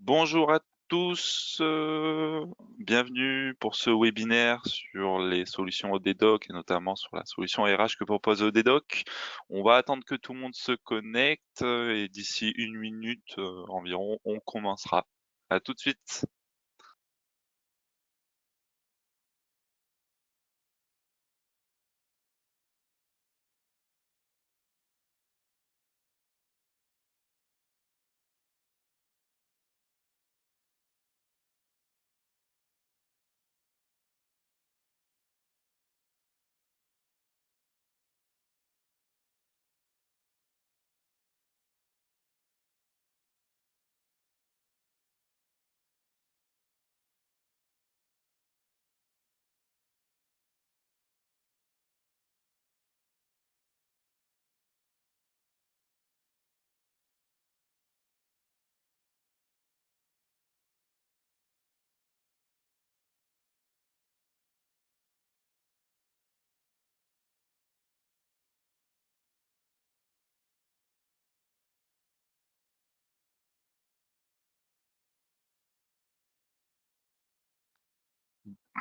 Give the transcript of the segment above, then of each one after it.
Bonjour à tous, bienvenue pour ce webinaire sur les solutions ODDoc et notamment sur la solution RH que propose ODDoc. On va attendre que tout le monde se connecte et d'ici 1 minute environ, on commencera. À tout de suite.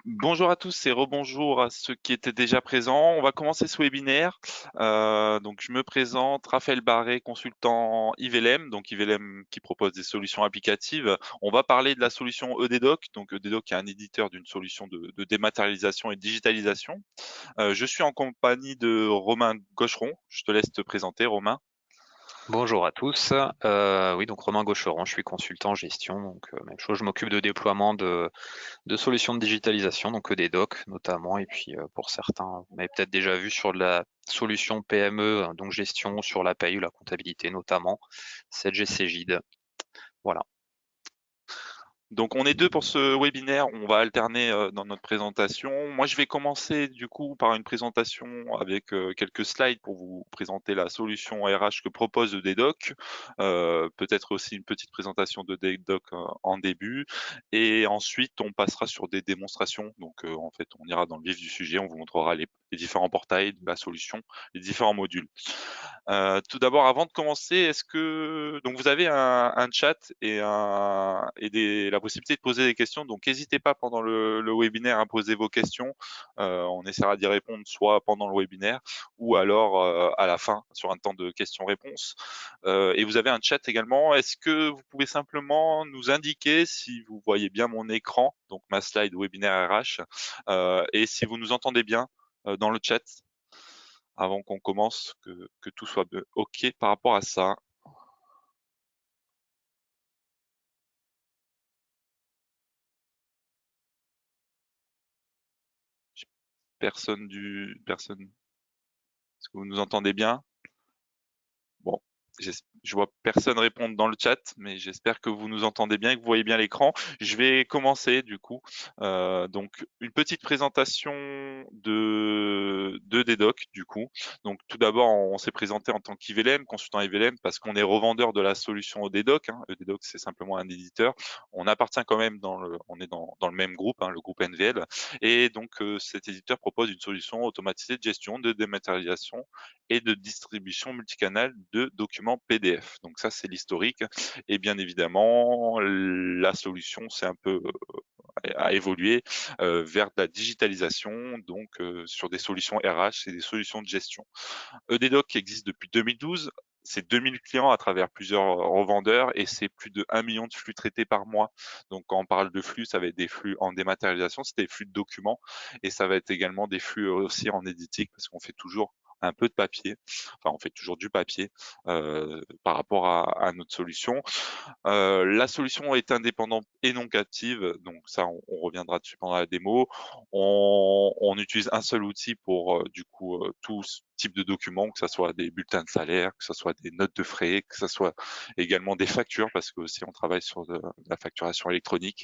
Bonjour à tous et rebonjour à ceux qui étaient déjà présents. On va commencer ce webinaire. Donc je me présente, Raphaël Barré, consultant IVLM, donc IVLM qui propose des solutions applicatives. On va parler de la solution EDDoc, donc EDDoc est un éditeur d'une solution de dématérialisation et de digitalisation. Je suis en compagnie de Romain Gaucheron. Je te laisse te présenter, Romain. Bonjour à tous. Oui, donc Romain Gaucheron, je suis consultant gestion. Donc même chose, je m'occupe de déploiement de solutions de digitalisation, donc des docs notamment. Et puis pour certains, vous m'avez peut-être déjà vu sur de la solution PME, donc gestion sur la paye ou la comptabilité notamment, 7G Cégide. Voilà. Donc on est deux pour ce webinaire, on va alterner dans notre présentation. Moi je vais commencer du coup par une présentation avec quelques slides pour vous présenter la solution RH que propose DDoc, peut-être aussi une petite présentation de DDoc en début, et ensuite on passera sur des démonstrations. Donc en fait on ira dans le vif du sujet, on vous montrera les différents portails de la solution, les différents modules. Tout d'abord, avant de commencer, est-ce que donc vous avez un chat et la possibilité de poser des questions, donc n'hésitez pas pendant le webinaire à poser vos questions. On essaiera d'y répondre soit pendant le webinaire ou alors, à la fin sur un temps de questions-réponses. Et vous avez un chat également. Est-ce que vous pouvez simplement nous indiquer si vous voyez bien mon écran, donc ma slide webinaire RH, et si vous nous entendez bien, dans le chat? Avant qu'on commence, que tout soit OK par rapport à ça. J'ai personne, est-ce que vous nous entendez bien? Bon, je vois personne répondre dans le chat, mais j'espère que vous nous entendez bien et que vous voyez bien l'écran. Je vais commencer du coup. Donc une petite présentation de DDoc du coup. Donc tout d'abord, on s'est présenté en tant qu'IVLM, consultant IVLM, parce qu'on est revendeur de la solution DDoc, hein. DDoc, c'est simplement un éditeur. On appartient quand même on est dans le même groupe, hein, le groupe NVL. Et donc cet éditeur propose une solution automatisée de gestion, de dématérialisation et de distribution multicanal de documents PDF. Donc ça, c'est l'historique. Et bien évidemment, la solution, c'est un peu a évolué vers de la digitalisation, donc sur des solutions RH et des solutions de gestion. EDDoc existe depuis 2012. C'est 2000 clients à travers plusieurs revendeurs et c'est plus de 1 million de flux traités par mois. Donc quand on parle de flux, ça va être des flux en dématérialisation, c'est des flux de documents et ça va être également des flux aussi en éditique parce qu'on fait toujours un peu de papier, enfin on fait toujours du papier par rapport à notre solution. La solution est indépendante et non captive, donc ça on reviendra dessus pendant la démo. On utilise un seul outil pour du coup tout type de documents, que ça soit des bulletins de salaire, que ça soit des notes de frais, que ça soit également des factures, parce que aussi on travaille sur de la facturation électronique.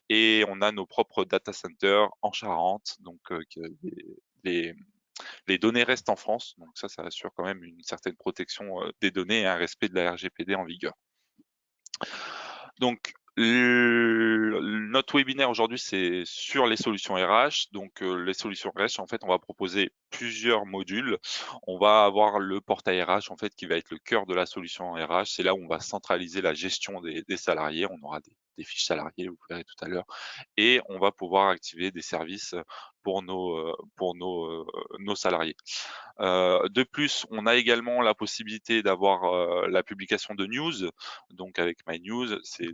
Et on a nos propres data centers en Charente, donc que les les données restent en France, donc ça assure quand même une certaine protection des données et un respect de la RGPD en vigueur. Donc, notre webinaire aujourd'hui, c'est sur les solutions RH. Donc, les solutions RH, en fait, on va proposer plusieurs modules. On va avoir le portail RH, en fait, qui va être le cœur de la solution RH. C'est là où on va centraliser la gestion des salariés. On aura des fiches salariés, vous verrez tout à l'heure, et on va pouvoir activer des services pour nos salariés. De plus, on a également la possibilité d'avoir la publication de news. Donc avec My News, c'est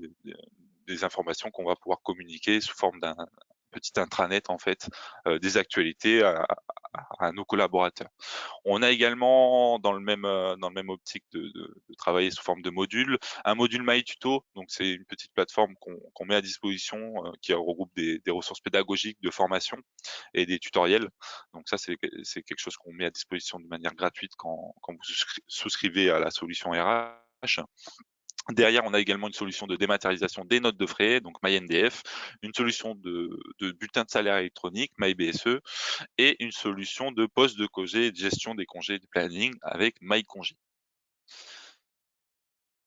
des informations qu'on va pouvoir communiquer sous forme d'un petit intranet en fait, des actualités à nos collaborateurs. On a également dans le même optique de travailler sous forme de module, un module MyTuto. Donc c'est une petite plateforme qu'on met à disposition, qui regroupe des ressources pédagogiques de formation et des tutoriels. Donc ça, c'est quelque chose qu'on met à disposition de manière gratuite quand vous souscrivez à la solution RH. Derrière, on a également une solution de dématérialisation des notes de frais, donc MyNDF, une solution de bulletin de salaire électronique, MyBSE, et une solution de poste de congé et de gestion des congés de planning avec MyCongé.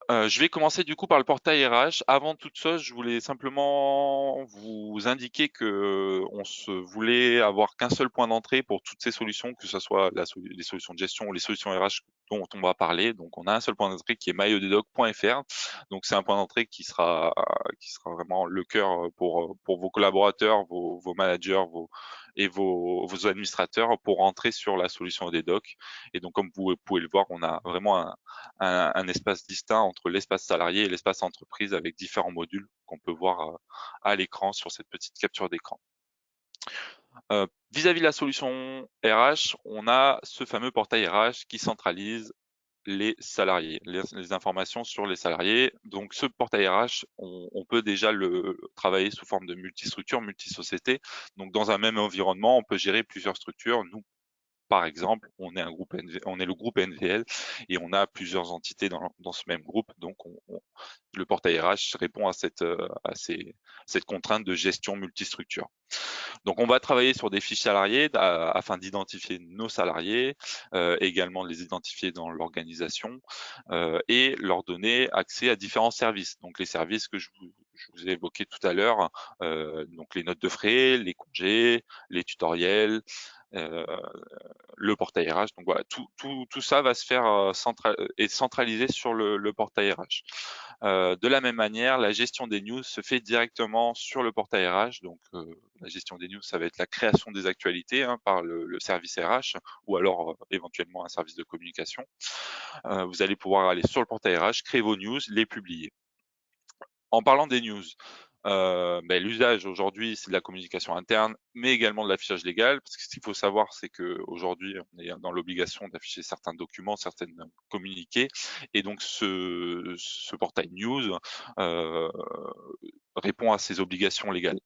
Je vais commencer du coup par le portail RH. Avant toute chose, je voulais simplement vous indiquer que on se voulait avoir qu'un seul point d'entrée pour toutes ces solutions, que ce soit les solutions de gestion ou les solutions RH dont on va parler. Donc on a un seul point d'entrée qui est myeddoc.fr. Donc c'est un point d'entrée qui sera vraiment le cœur pour vos collaborateurs, vos managers, vos administrateurs pour rentrer sur la solution des docs. Et donc comme vous pouvez le voir, on a vraiment un espace distinct entre l'espace salarié et l'espace entreprise avec différents modules qu'on peut voir à l'écran sur cette petite capture d'écran. Vis-à-vis de la solution RH, on a ce fameux portail RH qui centralise les salariés, les informations sur les salariés. Donc ce portail RH, on peut déjà le travailler sous forme de multistructure, multisociété. Donc dans un même environnement, on peut gérer plusieurs structures. Nous, par exemple, on est le groupe NVL et on a plusieurs entités dans ce même groupe. Donc, le portail RH répond cette contrainte de gestion multistructure. Donc, on va travailler sur des fiches salariés afin d'identifier nos salariés, également de les identifier dans l'organisation et leur donner accès à différents services. Donc, les services que je vous ai évoqués tout à l'heure, donc les notes de frais, les congés, les tutoriels, le portail RH. Donc voilà, tout ça va se faire et centralisé sur le portail RH. De la même manière, la gestion des news se fait directement sur le portail RH. Donc la gestion des news, ça va être la création des actualités par le service RH ou alors éventuellement un service de communication. Vous allez pouvoir aller sur le portail RH, créer vos news, les publier. En parlant des news, l'usage aujourd'hui, c'est de la communication interne, mais également de l'affichage légal. Parce que ce qu'il faut savoir, c'est qu'aujourd'hui, on est dans l'obligation d'afficher certains documents, certaines communiqués. Et donc, ce portail news répond à ces obligations légales.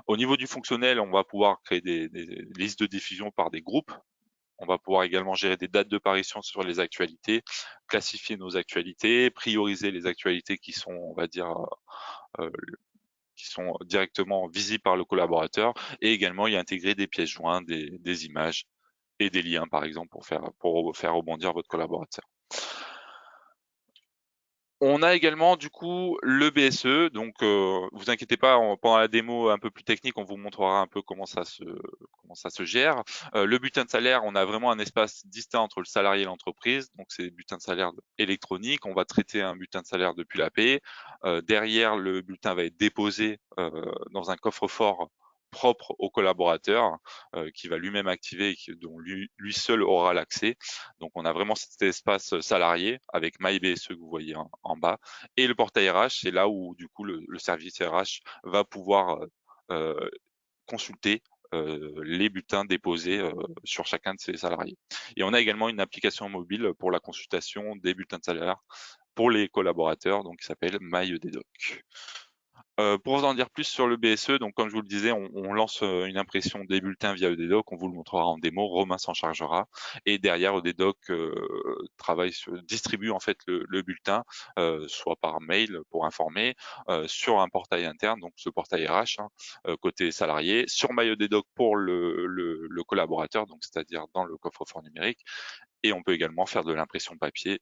Au niveau du fonctionnel, on va pouvoir créer des listes de diffusion par des groupes. On va pouvoir également gérer des dates de parution sur les actualités, classifier nos actualités, prioriser les actualités qui sont, on va dire, qui sont directement visibles par le collaborateur, et également y intégrer des pièces jointes, des images et des liens, par exemple, pour faire rebondir votre collaborateur. On a également du coup le BSE, donc vous inquiétez pas, pendant la démo un peu plus technique, on vous montrera un peu comment ça se gère. Le bulletin de salaire, on a vraiment un espace distinct entre le salarié et l'entreprise, donc c'est bulletin de salaire électronique. On va traiter un bulletin de salaire depuis la paie. Derrière, le bulletin va être déposé dans un coffre-fort propre au collaborateur qui va lui-même activer et dont lui seul aura l'accès. Donc on a vraiment cet espace salarié avec MyBSE que vous voyez en bas, et le portail RH, c'est là où du coup le service RH va pouvoir consulter les bulletins déposés sur chacun de ses salariés. Et on a également une application mobile pour la consultation des bulletins de salaire pour les collaborateurs, donc qui s'appelle MyEDoc. Pour vous en dire plus sur le BSE, donc comme je vous le disais, on lance une impression des bulletins via EDDoc, on vous le montrera en démo, Romain s'en chargera, et derrière EDDoc distribue en fait le bulletin, soit par mail pour informer, sur un portail interne, donc ce portail RH, côté salarié, sur MyEDDoc pour le collaborateur, donc c'est-à-dire dans le coffre-fort numérique, et on peut également faire de l'impression papier,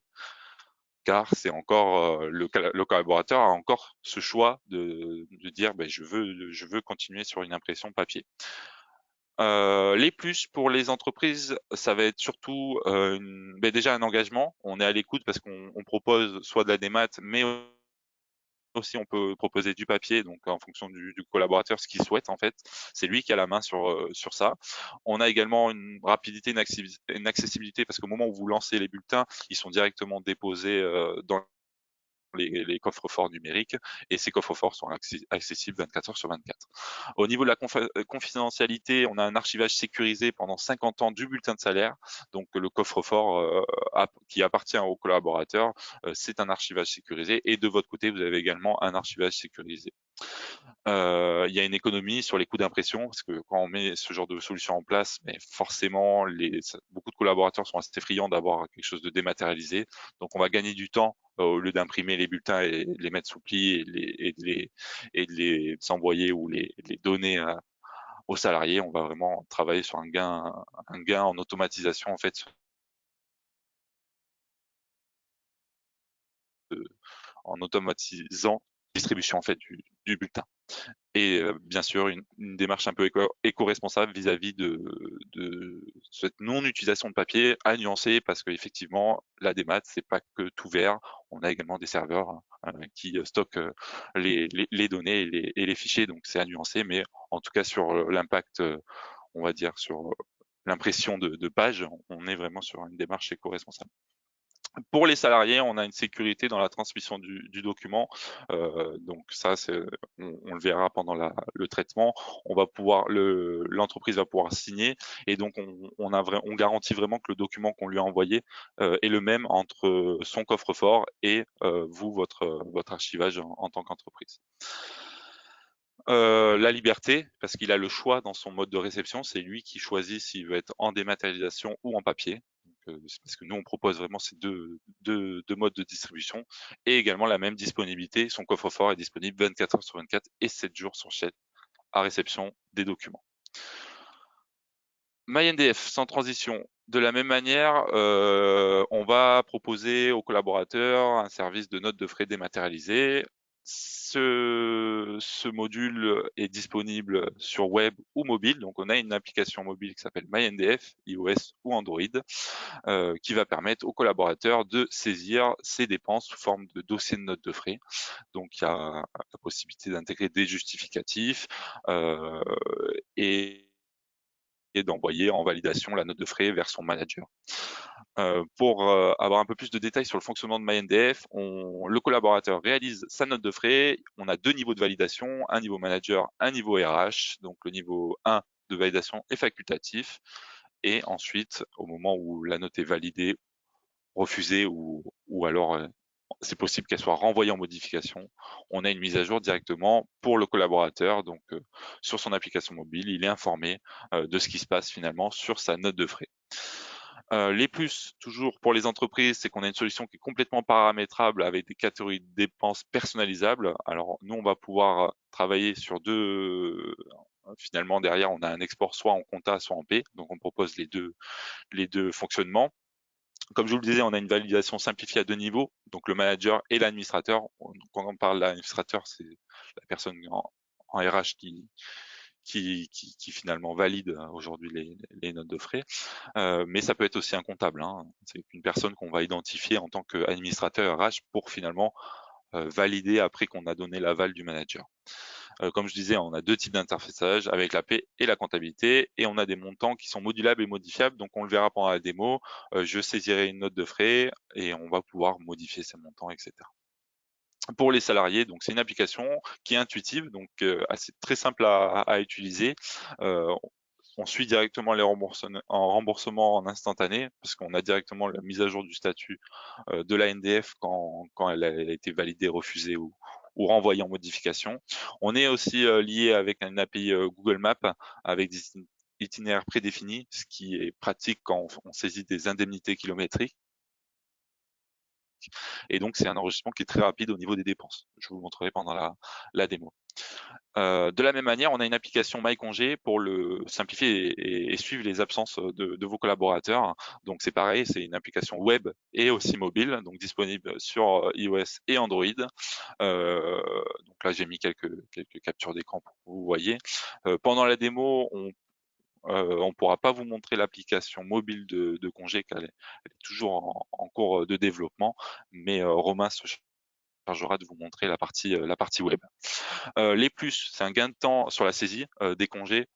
car c'est encore le collaborateur a encore ce choix de dire je veux continuer sur une impression papier. Les plus pour les entreprises, ça va être surtout déjà un engagement. On est à l'écoute parce qu'on propose soit de la démat, mais aussi, on peut proposer du papier, donc en fonction du collaborateur, ce qu'il souhaite en fait. C'est lui qui a la main sur ça. On a également une rapidité, une accessibilité, parce qu'au moment où vous lancez les bulletins, ils sont directement déposés dans les coffres-forts numériques, et ces coffres-forts sont accessibles 24 heures sur 24. Au niveau de la confidentialité, on a un archivage sécurisé pendant 50 ans du bulletin de salaire. Donc le coffre-fort qui appartient aux collaborateurs, c'est un archivage sécurisé. Et de votre côté, vous avez également un archivage sécurisé. Il y a une économie sur les coûts d'impression, parce que quand on met ce genre de solution en place, mais forcément, beaucoup de collaborateurs sont assez friands d'avoir quelque chose de dématérialisé. Donc, on va gagner du temps au lieu d'imprimer les bulletins et les mettre sous pli et de les envoyer ou les donner aux salariés. On va vraiment travailler sur un gain en automatisation, en fait, en automatisant la distribution en fait du bulletin. Et bien sûr une démarche un peu éco-responsable vis-à-vis de cette non-utilisation de papier, à nuancer, parce qu'effectivement la démat, c'est pas que tout vert, on a également des serveurs qui stockent les données et les fichiers, donc c'est à nuancer, mais en tout cas sur l'impact, on va dire sur l'impression de pages, on est vraiment sur une démarche éco-responsable. Pour les salariés, on a une sécurité dans la transmission du document. Donc ça, on le verra pendant le traitement. L'entreprise va pouvoir signer, et donc on garantit vraiment que le document qu'on lui a envoyé est le même entre son coffre-fort et vous, votre archivage en tant qu'entreprise. La liberté, parce qu'il a le choix dans son mode de réception, c'est lui qui choisit s'il veut être en dématérialisation ou en papier. C'est parce que nous, on propose vraiment ces deux modes de distribution, et également la même disponibilité. Son coffre-fort est disponible 24 heures sur 24 et 7 jours sur 7 à réception des documents. MyNDF, sans transition. De la même manière, on va proposer aux collaborateurs un service de notes de frais dématérialisé. Ce module est disponible sur web ou mobile. Donc, on a une application mobile qui s'appelle MyNDF, iOS ou Android, qui va permettre aux collaborateurs de saisir ces dépenses sous forme de dossier de notes de frais. Donc, il y a la possibilité d'intégrer des justificatifs et d'envoyer en validation la note de frais vers son manager. Pour avoir un peu plus de détails sur le fonctionnement de MyNDF, le collaborateur réalise sa note de frais. On a 2 niveaux de validation, un niveau manager, un niveau RH. Donc le niveau 1 de validation est facultatif. Et ensuite, au moment où la note est validée, refusée, ou alors c'est possible qu'elle soit renvoyée en modification, on a une mise à jour directement pour le collaborateur. Donc sur son application mobile, il est informé de ce qui se passe finalement sur sa note de frais. Les plus, toujours pour les entreprises, c'est qu'on a une solution qui est complètement paramétrable avec des catégories de dépenses personnalisables. Alors nous, on va pouvoir travailler sur finalement derrière, on a un export soit en compta, soit en P. Donc on propose les deux fonctionnements. Comme je vous le disais, on a une validation simplifiée à 2 niveaux, donc le manager et l'administrateur. Quand on parle de l'administrateur, c'est la personne en RH qui finalement valide aujourd'hui les notes de frais. Mais ça peut être aussi un comptable, hein. C'est une personne qu'on va identifier en tant qu'administrateur RH pour finalement valider après qu'on a donné l'aval du manager. Comme je disais, on a 2 types d'interfaçage avec la paie et la comptabilité, et on a des montants qui sont modulables et modifiables. Donc on le verra pendant la démo. Je saisirai une note de frais et on va pouvoir modifier ces montants, etc. Pour les salariés, donc c'est une application qui est intuitive, donc très simple à utiliser. Euh, on suit directement les remboursements en instantané, parce qu'on a directement la mise à jour du statut de la NDF quand elle a été validée, refusée ou renvoyée en modification. On est aussi lié avec une API Google Maps avec des itinéraires prédéfinis, ce qui est pratique quand on saisit des indemnités kilométriques. Et donc, c'est un enregistrement qui est très rapide au niveau des dépenses. Je vous le montrerai pendant la démo. De la même manière, on a une application MyCongé pour le simplifier et suivre les absences de vos collaborateurs. Donc c'est pareil, c'est une application web et aussi mobile, donc disponible sur iOS et Android. Donc là, j'ai mis quelques captures d'écran pour que vous voyez. Pendant la démo, on pourra pas vous montrer l'application mobile de congé, car elle est toujours en cours de développement, mais Romain se chargera de vous montrer la partie web. Les plus, c'est un gain de temps sur la saisie des congés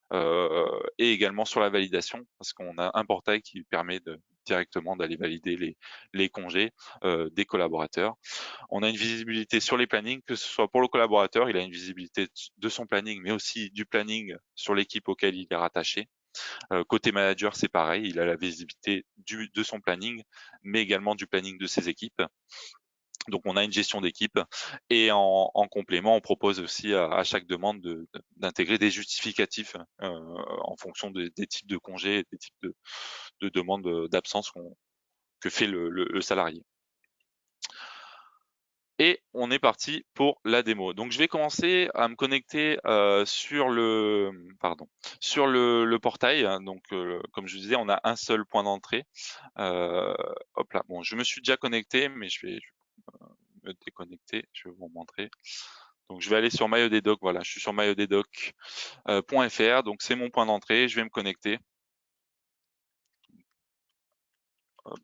et également sur la validation, parce qu'on a un portail qui permet directement d'aller valider les congés des collaborateurs. On a une visibilité sur les plannings, que ce soit pour le collaborateur, il a une visibilité de son planning, mais aussi du planning sur l'équipe auquel il est rattaché. Côté manager, c'est pareil, il a la visibilité de son planning, mais également du planning de ses équipes. Donc on a une gestion d'équipe et en complément, on propose aussi à chaque demande d'intégrer des justificatifs en fonction des types de congés, des types de demandes d'absence que fait le salarié. Et on est parti pour la démo. Donc je vais commencer à me connecter sur le portail. Donc comme je vous disais, on a un seul point d'entrée. Hop là. Bon, je me suis déjà connecté, mais je vais me déconnecter. Je vais vous montrer. Donc je vais aller sur MyEDDoc. Voilà, je suis sur myeddoc.fr. Donc c'est mon point d'entrée. Je vais me connecter. Hop.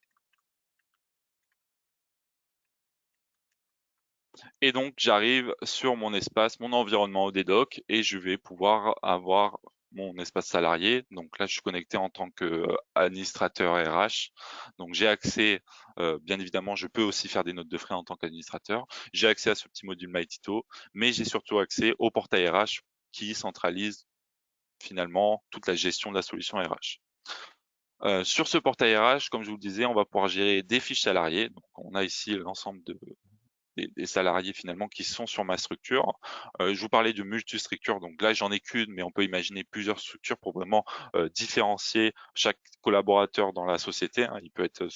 Et donc, j'arrive sur mon espace, mon environnement ODDoc, et je vais pouvoir avoir mon espace salarié. Donc là, je suis connecté en tant qu'administrateur RH. Donc j'ai accès, bien évidemment, je peux aussi faire des notes de frais en tant qu'administrateur. J'ai accès à ce petit module MyTito, mais j'ai surtout accès au portail RH qui centralise finalement toute la gestion de la solution RH. Sur ce portail RH, comme je vous le disais, on va pouvoir gérer des fiches salariés. Donc on a ici l'ensemble des salariés finalement qui sont sur ma structure. Je vous parlais de multistructure, donc là j'en ai qu'une, mais on peut imaginer plusieurs structures pour vraiment différencier chaque collaborateur dans la société. Hein. Il peut être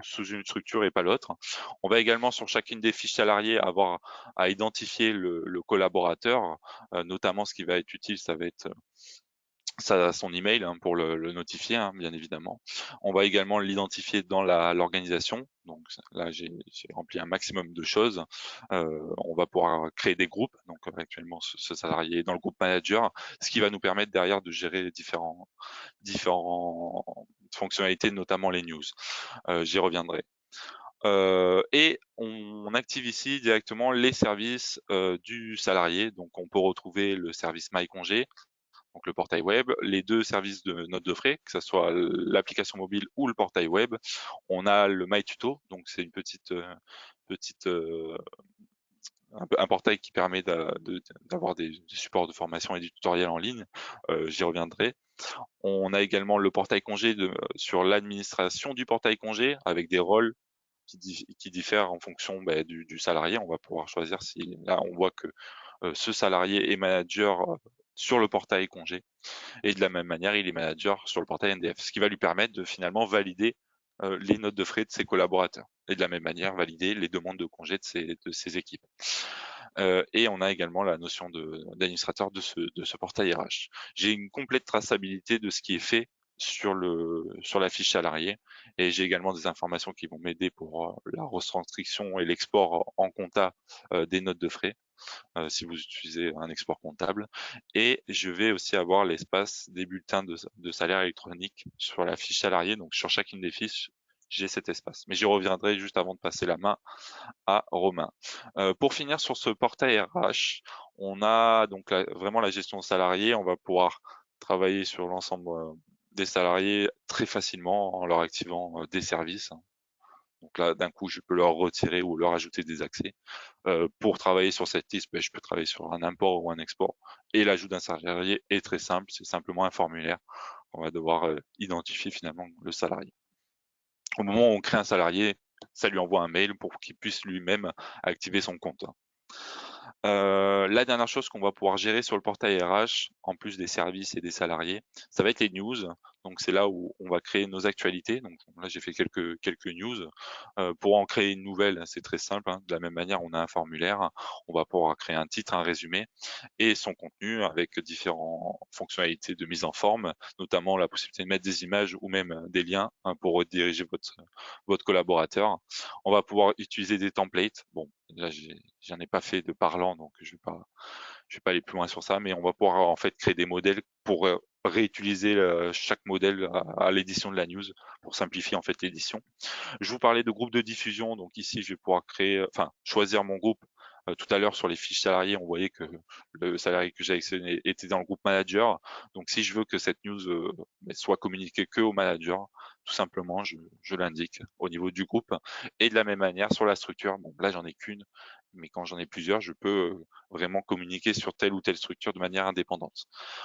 sous une structure et pas l'autre. On va également sur chacune des fiches salariés avoir à identifier le collaborateur, notamment ce qui va être utile, ça va être son email pour le notifier, hein, bien évidemment. On va également l'identifier dans l'organisation. Donc là, j'ai rempli un maximum de choses. On va pouvoir créer des groupes. Donc actuellement, ce salarié est dans le groupe manager, ce qui va nous permettre derrière de gérer les différentes fonctionnalités, notamment les news. J'y reviendrai. Et on active ici directement les services du salarié. Donc on peut retrouver le service MyCongé, donc le portail web, les deux services de notes de frais, que ce soit l'application mobile ou le portail web. On a le MyTuto, donc c'est une un portail qui permet d'avoir des supports de formation et des tutoriels en ligne. J'y reviendrai. On a également le portail congé sur l'administration du portail congé avec des rôles qui diffèrent en fonction du salarié. On va pouvoir choisir si là on voit que ce salarié est manager sur le portail congé et de la même manière il est manager sur le portail NDF, ce qui va lui permettre de finalement valider les notes de frais de ses collaborateurs et de la même manière valider les demandes de congé de ses équipes. Et on a également la notion d'administrateur de ce portail RH. J'ai une complète traçabilité de ce qui est fait sur la fiche salarié et j'ai également des informations qui vont m'aider pour la retranscription et l'export en compta des notes de frais si vous utilisez un export comptable. Et je vais aussi avoir l'espace des bulletins de salaire électronique sur la fiche salariée. Donc sur chacune des fiches, j'ai cet espace. Mais j'y reviendrai juste avant de passer la main à Romain. Pour finir sur ce portail RH, on a donc vraiment la gestion salariée. On va pouvoir travailler sur l'ensemble des salariés très facilement en leur activant des services. Donc là, d'un coup, je peux leur retirer ou leur ajouter des accès. Pour travailler sur cette liste, je peux travailler sur un import ou un export. Et l'ajout d'un salarié est très simple, c'est simplement un formulaire. On va devoir identifier finalement le salarié. Au moment où on crée un salarié, ça lui envoie un mail pour qu'il puisse lui-même activer son compte. La dernière chose qu'on va pouvoir gérer sur le portail RH, en plus des services et des salariés, ça va être les news. Donc c'est là où on va créer nos actualités. Donc là j'ai fait quelques news. Pour en créer une nouvelle, c'est très simple. Hein. De la même manière, on a un formulaire. On va pouvoir créer un titre, un résumé et son contenu avec différentes fonctionnalités de mise en forme, notamment la possibilité de mettre des images ou même des liens hein, pour rediriger votre collaborateur. On va pouvoir utiliser des templates. Bon, là j'en ai pas fait de parlant, donc je vais pas aller plus loin sur ça, mais on va pouvoir en fait créer des modèles pour réutiliser chaque modèle à l'édition de la news pour simplifier en fait l'édition. Je vous parlais de groupe de diffusion, donc ici je vais pouvoir choisir mon groupe Tout à l'heure sur les fiches salariés, on voyait que le salarié que j'ai sélectionné était dans le groupe manager. Donc si je veux que cette news soit communiquée que au manager, tout simplement, je l'indique au niveau du groupe. Et de la même manière sur la structure, bon là j'en ai qu'une, mais quand j'en ai plusieurs, je peux vraiment communiquer sur telle ou telle structure de manière indépendante.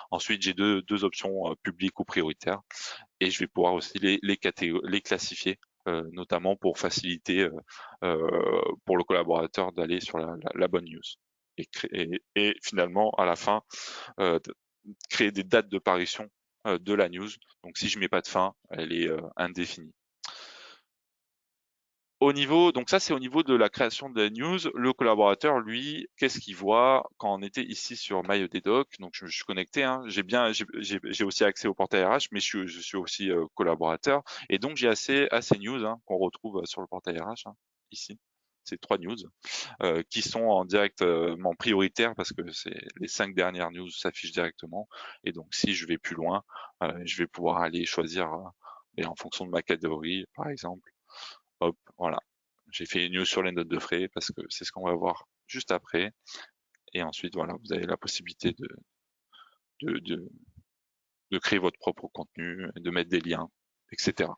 Ensuite, j'ai deux options publiques ou prioritaires, et je vais pouvoir aussi les classifier, notamment pour faciliter pour le collaborateur d'aller sur la bonne news. Et finalement, à la fin, créer des dates de parution de la news. Donc si je mets pas de fin, elle est indéfinie. Donc ça c'est au niveau de la création de la news. Le collaborateur, lui, qu'est-ce qu'il voit quand on était ici sur MyEDDoc? Donc je suis connecté, hein. J'ai aussi accès au portail RH, mais je suis aussi collaborateur, et donc j'ai accès à ces news qu'on retrouve sur le portail RH ici. Ces 3 news qui sont en directement prioritaires parce que c'est les 5 dernières news s'affichent directement. Et donc si je vais plus loin, je vais pouvoir aller choisir et en fonction de ma catégorie, par exemple. Hop, voilà. J'ai fait une news sur les notes de frais parce que c'est ce qu'on va voir juste après. Et ensuite, voilà, vous avez la possibilité de, de, de créer votre propre contenu, de mettre des liens, etc.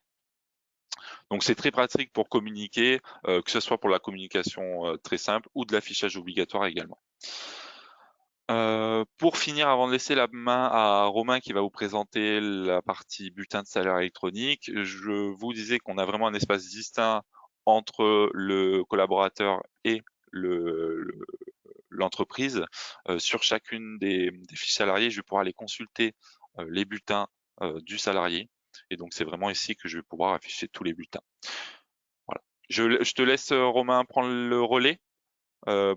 Donc c'est très pratique pour communiquer, que ce soit pour la communication très simple ou de l'affichage obligatoire également. Pour finir, avant de laisser la main à Romain qui va vous présenter la partie bulletin de salaire électronique, je vous disais qu'on a vraiment un espace distinct entre le collaborateur et l'entreprise. Sur chacune des fiches salariées, je vais pouvoir aller consulter les bulletins du salarié. Et donc c'est vraiment ici que je vais pouvoir afficher tous les bulletins. Voilà. Je te laisse, Romain, prendre le relais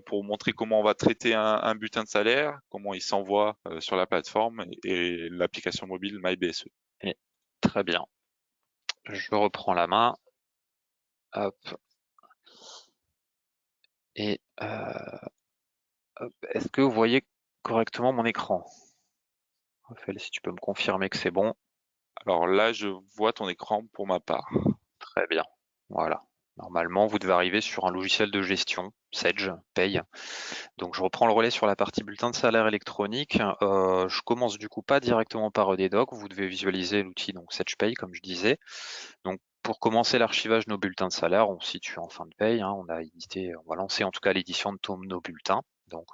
pour montrer comment on va traiter un bulletin de salaire, comment il s'envoie sur la plateforme et l'application mobile MyBSE. Et très bien. Je reprends la main. Hop. Et est-ce que vous voyez correctement mon écran? Raphaël, si tu peux me confirmer que c'est bon. Alors là, je vois ton écran pour ma part. Très bien. Voilà. Normalement, vous devez arriver sur un logiciel de gestion, Sage, Paye. Donc, je reprends le relais sur la partie bulletin de salaire électronique. Je commence du coup pas directement par EDDoc. Vous devez visualiser l'outil donc Sage Paye, comme je disais. Donc, pour commencer l'archivage de nos bulletins de salaire, on se situe en fin de paye. On va lancer en tout cas l'édition de tous nos bulletins. Donc,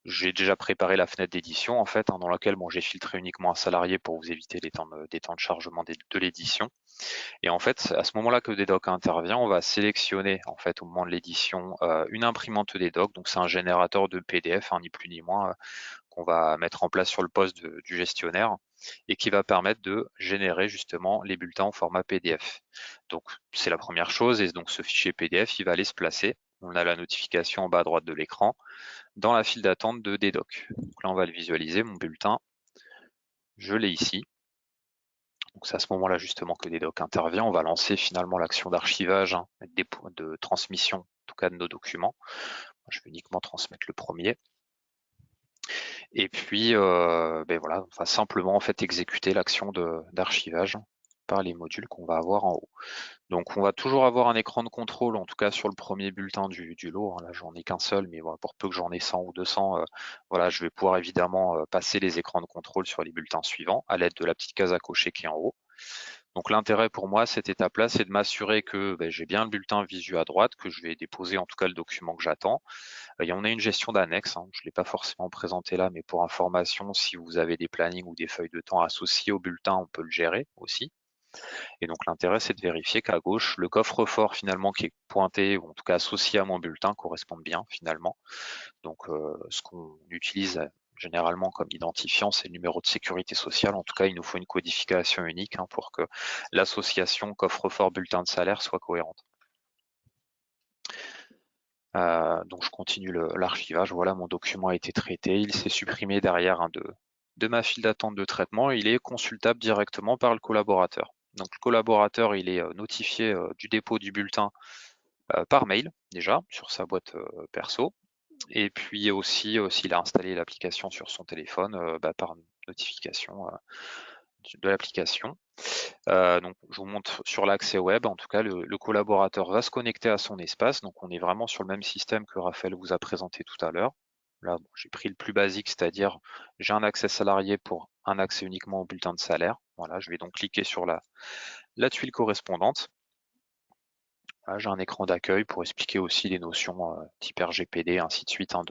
j'ai déjà préparé la fenêtre d'édition en fait, dans laquelle j'ai filtré uniquement un salarié pour vous éviter des temps de chargement de l'édition. Et en fait, à ce moment-là que EDDoc intervient, on va sélectionner en fait au moment de l'édition une imprimante EDDoc. Donc c'est un générateur de PDF, ni plus ni moins, qu'on va mettre en place sur le poste du gestionnaire et qui va permettre de générer justement les bulletins en format PDF. Donc c'est la première chose, et donc ce fichier PDF, il va aller se placer. On a la notification en bas à droite de l'écran dans la file d'attente de EDDoc. Donc là, on va le visualiser, mon bulletin. Je l'ai ici. Donc c'est à ce moment-là justement que EDDoc intervient. On va lancer finalement l'action d'archivage, de transmission, en tout cas de nos documents. Je vais uniquement transmettre le premier. Et puis voilà, on va simplement en fait exécuter l'action d'archivage par les modules qu'on va avoir en haut. Donc on va toujours avoir un écran de contrôle, en tout cas sur le premier bulletin du lot. Là j'en ai qu'un seul, mais voilà, pour peu que j'en ai 100 ou 200, voilà, je vais pouvoir évidemment passer les écrans de contrôle sur les bulletins suivants à l'aide de la petite case à cocher qui est en haut. Donc l'intérêt pour moi, cette étape-là, c'est de m'assurer que j'ai bien le bulletin visu à droite, que je vais déposer en tout cas le document que j'attends. Et on a une gestion d'annexe, je ne l'ai pas forcément présenté là, mais pour information, si vous avez des plannings ou des feuilles de temps associées au bulletin, on peut le gérer aussi. Et donc l'intérêt, c'est de vérifier qu'à gauche, le coffre-fort finalement qui est pointé, ou en tout cas associé à mon bulletin, corresponde bien finalement. Donc ce qu'on utilise généralement comme identifiant, c'est le numéro de sécurité sociale. En tout cas, il nous faut une codification unique pour que l'association coffre-fort bulletin de salaire soit cohérente. Donc je continue l'archivage. Voilà, mon document a été traité. Il s'est supprimé derrière de ma file d'attente de traitement. Il est consultable directement par le collaborateur. Donc le collaborateur, il est notifié du dépôt du bulletin par mail déjà sur sa boîte perso. Et puis aussi, s'il a installé l'application sur son téléphone, par notification de l'application. Donc je vous montre sur l'accès web, en tout cas le collaborateur va se connecter à son espace, donc on est vraiment sur le même système que Raphaël vous a présenté tout à l'heure. Là, bon, j'ai pris le plus basique, c'est-à-dire j'ai un accès salarié pour un accès uniquement au bulletin de salaire. Voilà, je vais donc cliquer sur la tuile correspondante. Là, j'ai un écran d'accueil pour expliquer aussi les notions type RGPD, ainsi de suite, hein,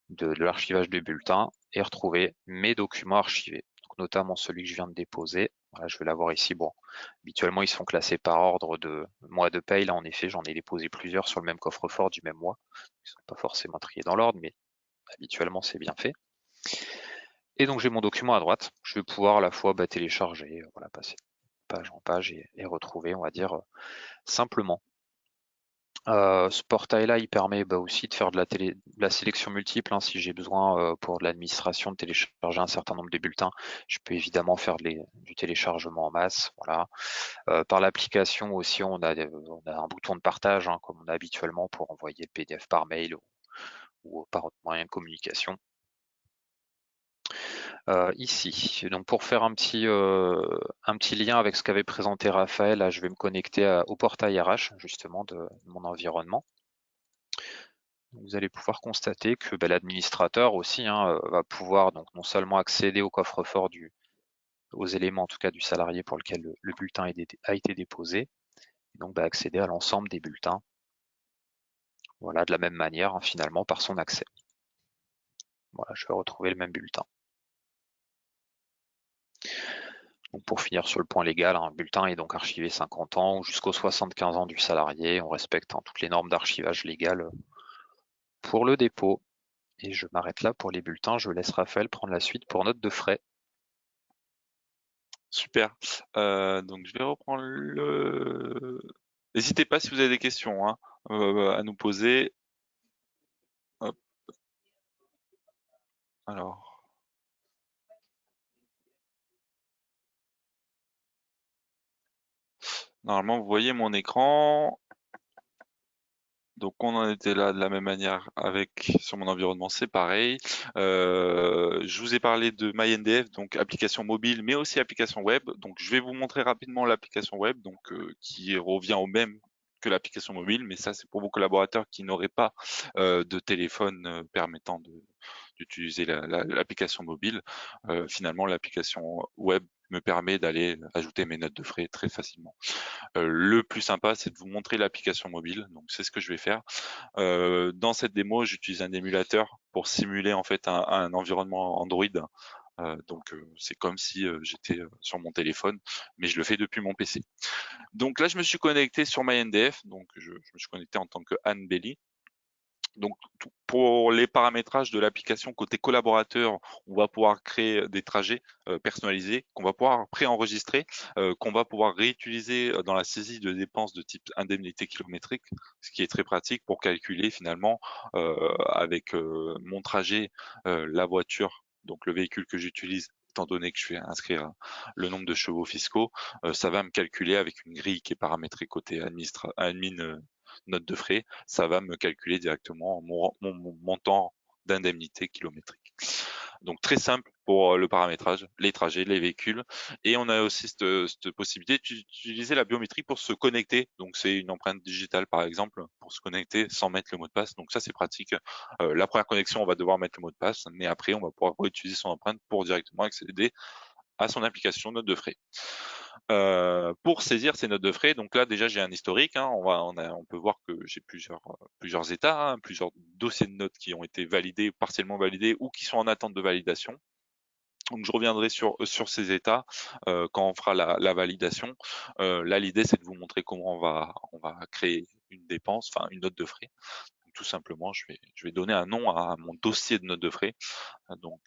de l'archivage des bulletins et retrouver mes documents archivés, donc notamment celui que je viens de déposer. Voilà, je vais l'avoir ici. Bon, habituellement, ils sont classés par ordre de mois de paye. Là, en effet, j'en ai déposé plusieurs sur le même coffre-fort du même mois. Ils ne sont pas forcément triés dans l'ordre, mais habituellement, c'est bien fait. Et donc, j'ai mon document à droite. Je vais pouvoir à la fois télécharger, voilà, passer page en page et retrouver, on va dire, simplement. Ce portail-là, il permet aussi de faire de la sélection multiple, hein, si j'ai besoin pour de l'administration de télécharger un certain nombre de bulletins. Je peux évidemment faire du téléchargement en masse. Voilà. Par l'application aussi, on a un bouton de partage, hein, comme on a habituellement pour envoyer le PDF par mail ou par autre moyen de communication. Ici, donc pour faire un petit lien avec ce qu'avait présenté Raphaël, là, je vais me connecter au portail RH justement de mon environnement. Vous allez pouvoir constater que l'administrateur aussi, hein, va pouvoir donc non seulement accéder au coffre-fort aux éléments en tout cas du salarié pour lequel le bulletin a été déposé, et donc accéder à l'ensemble des bulletins, voilà, de la même manière, hein, finalement par son accès. Voilà, je vais retrouver le même bulletin. Donc pour finir sur le point légal, un bulletin est donc archivé 50 ans ou jusqu'aux 75 ans du salarié. On respecte, hein, toutes les normes d'archivage légales pour le dépôt. Et je m'arrête là pour les bulletins. Je laisse Raphaël prendre la suite pour note de frais. Super. Donc je vais reprendre N'hésitez pas si vous avez des questions, hein, à nous poser. Hop. Alors, normalement, vous voyez mon écran. Donc on en était là de la même manière sur mon environnement, c'est pareil. Je vous ai parlé de MyNDF, donc application mobile, mais aussi application web. Donc je vais vous montrer rapidement l'application web, donc qui revient au même que l'application mobile, mais ça c'est pour vos collaborateurs qui n'auraient pas de téléphone permettant d'utiliser l'application mobile. Finalement, l'application web me permet d'aller ajouter mes notes de frais très facilement. Le plus sympa, c'est de vous montrer l'application mobile. Donc, c'est ce que je vais faire. Dans cette démo, j'utilise un émulateur pour simuler en fait un environnement Android. C'est comme si j'étais sur mon téléphone, mais je le fais depuis mon PC. Donc là, je me suis connecté sur MyNDF. Donc, je me suis connecté en tant que Anne Belly. Donc, pour les paramétrages de l'application côté collaborateur, on va pouvoir créer des trajets personnalisés qu'on va pouvoir préenregistrer, qu'on va pouvoir réutiliser dans la saisie de dépenses de type indemnité kilométrique, ce qui est très pratique pour calculer finalement avec mon trajet, la voiture, donc le véhicule que j'utilise, étant donné que je vais inscrire le nombre de chevaux fiscaux, ça va me calculer avec une grille qui est paramétrée côté admin note de frais, ça va me calculer directement mon montant d'indemnité kilométrique. Donc très simple pour le paramétrage, les trajets, les véhicules. Et on a aussi cette possibilité d'utiliser la biométrie pour se connecter. Donc c'est une empreinte digitale par exemple pour se connecter sans mettre le mot de passe. Donc ça c'est pratique. La première connexion on va devoir mettre le mot de passe, mais après on va pouvoir utiliser son empreinte pour directement accéder à son application note de frais. Pour saisir ces notes de frais, donc là déjà j'ai un historique, hein, on peut voir que j'ai plusieurs états, hein, plusieurs dossiers de notes qui ont été validés, partiellement validés ou qui sont en attente de validation. Donc je reviendrai sur ces états quand on fera la validation. Là l'idée c'est de vous montrer comment on va créer une dépense, enfin une note de frais. Donc, tout simplement je vais donner un nom à mon dossier de notes de frais, donc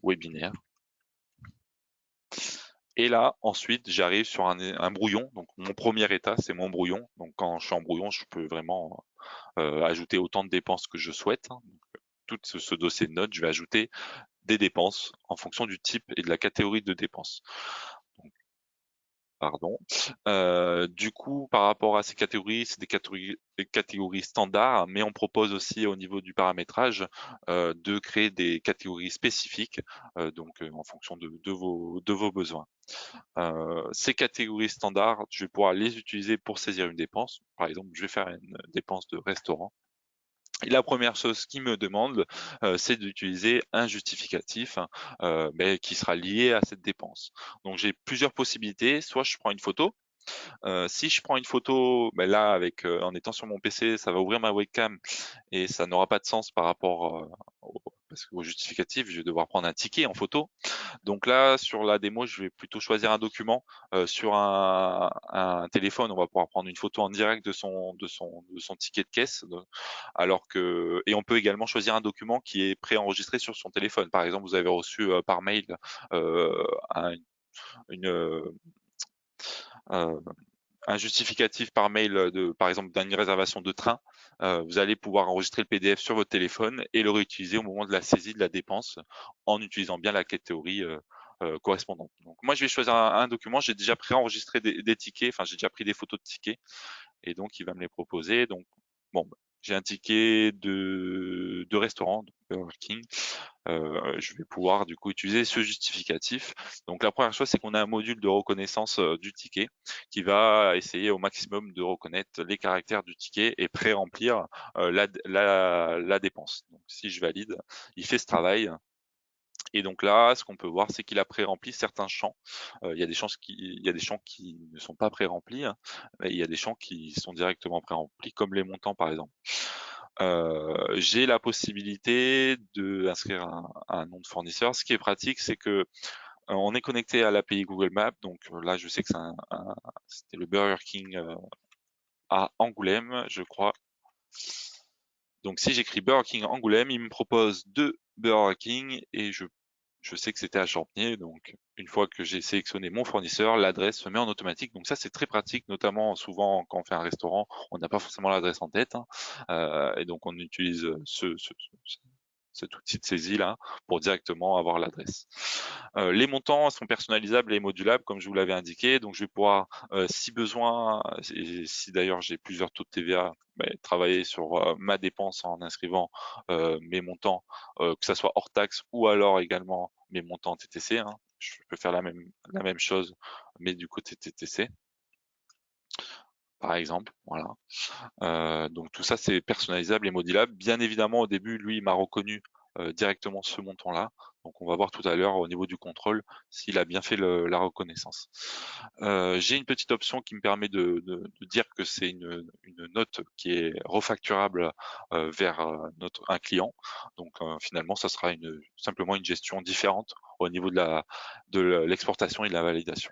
webinaire. Et là, ensuite, j'arrive sur un brouillon. Donc, mon premier état, c'est mon brouillon. Donc, quand je suis en brouillon, je peux vraiment ajouter autant de dépenses que je souhaite. Donc, tout ce dossier de notes, je vais ajouter des dépenses en fonction du type et de la catégorie de dépenses. Donc, Pardon. Du coup, par rapport à ces catégories, c'est des catégories standards, mais on propose aussi au niveau du paramétrage de créer des catégories spécifiques, en fonction de vos besoins. Ces catégories standards, je vais pouvoir les utiliser pour saisir une dépense. Par exemple, je vais faire une dépense de restaurant. Et la première chose qu'il me demande, c'est d'utiliser un justificatif, mais qui sera lié à cette dépense. Donc j'ai plusieurs possibilités. Soit je prends une photo. Si je prends une photo, ben là, en étant sur mon PC, ça va ouvrir ma webcam et ça n'aura pas de sens par rapport parce qu'au justificatif, je vais devoir prendre un ticket en photo. Donc là, sur la démo, je vais plutôt choisir un document. Sur un téléphone, on va pouvoir prendre une photo en direct de son ticket de caisse. Et on peut également choisir un document qui est préenregistré sur son téléphone. Par exemple, vous avez reçu par mail euh, un, une, euh, un justificatif par mail par exemple, d'une réservation de train. Vous allez pouvoir enregistrer le PDF sur votre téléphone et le réutiliser au moment de la saisie de la dépense en utilisant bien la catégorie correspondante. Donc moi, je vais choisir un document. J'ai déjà préenregistré des tickets. Enfin, j'ai déjà pris des photos de tickets et donc il va me les proposer. Donc bon, j'ai un ticket de restaurant, de Burger King. Je vais pouvoir du coup utiliser ce justificatif. Donc la première chose, c'est qu'on a un module de reconnaissance du ticket qui va essayer au maximum de reconnaître les caractères du ticket et pré-remplir la dépense. Donc si je valide, il fait ce travail. Et donc là, ce qu'on peut voir, c'est qu'il a pré-rempli certains champs. Il y a des champs qui ne sont pas pré-remplis, hein, mais il y a des champs qui sont directement pré-remplis, comme les montants par exemple. J'ai la possibilité d'inscrire un nom de fournisseur. Ce qui est pratique, c'est que on est connecté à l'API Google Maps. Donc là, je sais que c'était le Burger King à Angoulême, je crois. Donc si j'écris Burger King Angoulême, il me propose deux Burger King et je sais que c'était à Champniers. Donc une fois que j'ai sélectionné mon fournisseur, l'adresse se met en automatique. Donc ça, c'est très pratique, notamment souvent quand on fait un restaurant, on n'a pas forcément l'adresse en tête, hein. Et donc on utilise cet outil de saisie là pour directement avoir l'adresse. Les montants sont personnalisables et modulables comme je vous l'avais indiqué, donc je vais pouvoir, si besoin, et si d'ailleurs j'ai plusieurs taux de TVA, travailler sur ma dépense en inscrivant mes montants, que ça soit hors taxe ou alors également mes montants TTC, hein. Je peux faire la même chose, mais du côté TTC, par exemple. Voilà. Donc tout ça, c'est personnalisable et modulable. Bien évidemment, au début, lui, il m'a reconnu directement ce montant-là. Donc on va voir tout à l'heure au niveau du contrôle s'il a bien fait la reconnaissance. J'ai une petite option qui me permet de dire que c'est une note qui est refacturable vers un client. Donc finalement, ça sera simplement une gestion différente au niveau de l'exportation et de la validation.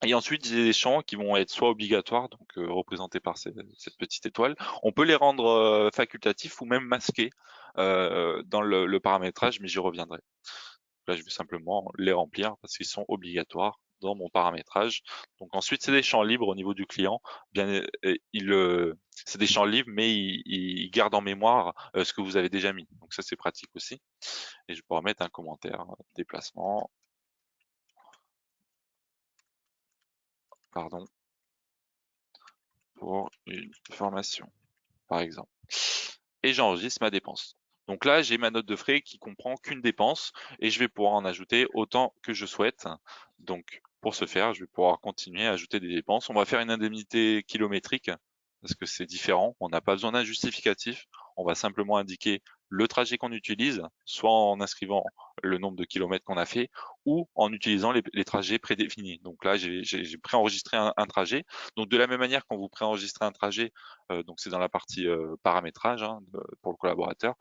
Et ensuite, j'ai des champs qui vont être soit obligatoires, donc représentés par cette petite étoile. On peut les rendre facultatifs ou même masqués dans le paramétrage, mais j'y reviendrai. Là, je vais simplement les remplir parce qu'ils sont obligatoires dans mon paramétrage. Donc ensuite, c'est des champs libres au niveau du client. Bien, c'est des champs libres, mais il garde en mémoire ce que vous avez déjà mis. Donc ça, c'est pratique aussi. Et je pourrais mettre un commentaire déplacement. Pardon, pour une formation, par exemple. Et j'enregistre ma dépense. Donc là, j'ai ma note de frais qui comprend qu'une dépense et je vais pouvoir en ajouter autant que je souhaite. Donc pour ce faire, je vais pouvoir continuer à ajouter des dépenses. On va faire une indemnité kilométrique parce que c'est différent. On n'a pas besoin d'un justificatif. On va simplement indiquer le trajet qu'on utilise, soit en inscrivant le nombre de kilomètres qu'on a fait ou en utilisant les trajets prédéfinis. Donc là, j'ai préenregistré un trajet. Donc de la même manière, quand vous préenregistrez un trajet, donc c'est dans la partie paramétrage, hein, pour le collaborateur,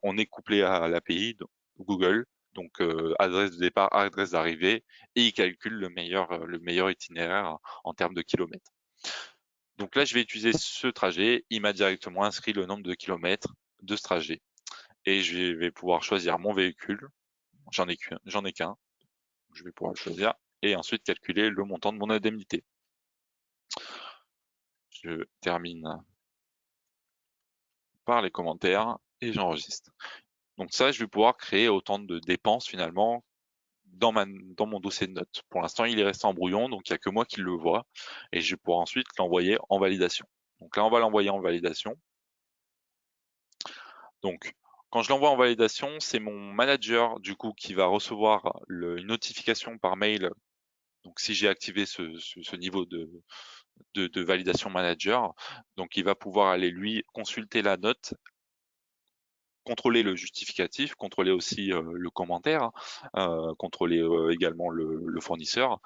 on est couplé à l'API Google, donc adresse de départ, adresse d'arrivée, et il calcule le meilleur itinéraire en termes de kilomètres. Donc là, je vais utiliser ce trajet. Il m'a directement inscrit le nombre de kilomètres de ce trajet. Et je vais pouvoir choisir mon véhicule. J'en ai qu'un. Je vais pouvoir le choisir. Et ensuite calculer le montant de mon indemnité. Je termine par les commentaires et j'enregistre. Donc ça, je vais pouvoir créer autant de dépenses finalement dans mon dossier de notes. Pour l'instant, il est resté en brouillon, donc il n'y a que moi qui le vois, et je pourrai ensuite l'envoyer en validation. Donc là, on va l'envoyer en validation. Donc, quand je l'envoie en validation, c'est mon manager du coup qui va recevoir une notification par mail. Donc, si j'ai activé ce niveau de validation manager, donc il va pouvoir aller lui consulter la note, contrôler le justificatif, contrôler aussi le commentaire, contrôler également le fournisseur,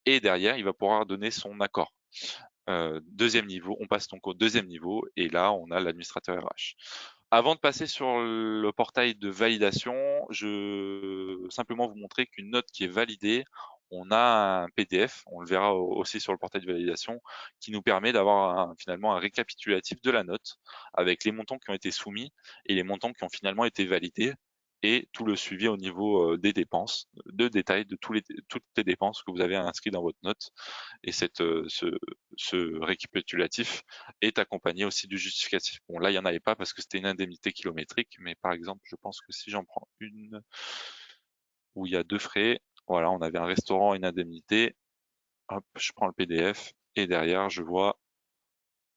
et derrière, il va pouvoir donner son accord. Deuxième niveau, on passe donc au deuxième niveau, et là, on a l'administrateur RH. Avant de passer sur le portail de validation, je veux simplement vous montrer qu'une note qui est validée, on a un PDF, on le verra aussi sur le portail de validation, qui nous permet d'avoir finalement un récapitulatif de la note avec les montants qui ont été soumis et les montants qui ont finalement été validés, et tout le suivi au niveau des dépenses, de détails de toutes les dépenses que vous avez inscrites dans votre note. Et ce récapitulatif est accompagné aussi du justificatif. Bon, là, il n'y en avait pas parce que c'était une indemnité kilométrique, mais par exemple, je pense que si j'en prends une où il y a 2 frais, voilà, on avait un restaurant, une indemnité, hop, je prends le PDF et derrière, je vois,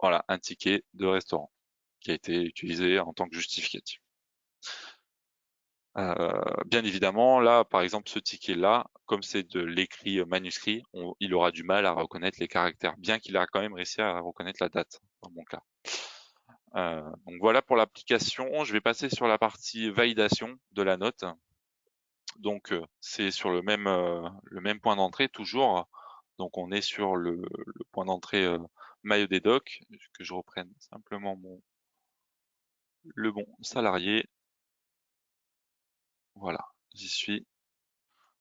voilà, un ticket de restaurant qui a été utilisé en tant que justificatif. Bien évidemment, là, par exemple, ce ticket-là, comme c'est de l'écrit manuscrit, il aura du mal à reconnaître les caractères, bien qu'il a quand même réussi à reconnaître la date, dans mon cas. Donc voilà pour l'application. Je vais passer sur la partie validation de la note. Donc c'est sur le même point d'entrée toujours. Donc on est sur le point d'entrée maillot des docs, que je reprenne simplement le bon salarié. Voilà, j'y suis.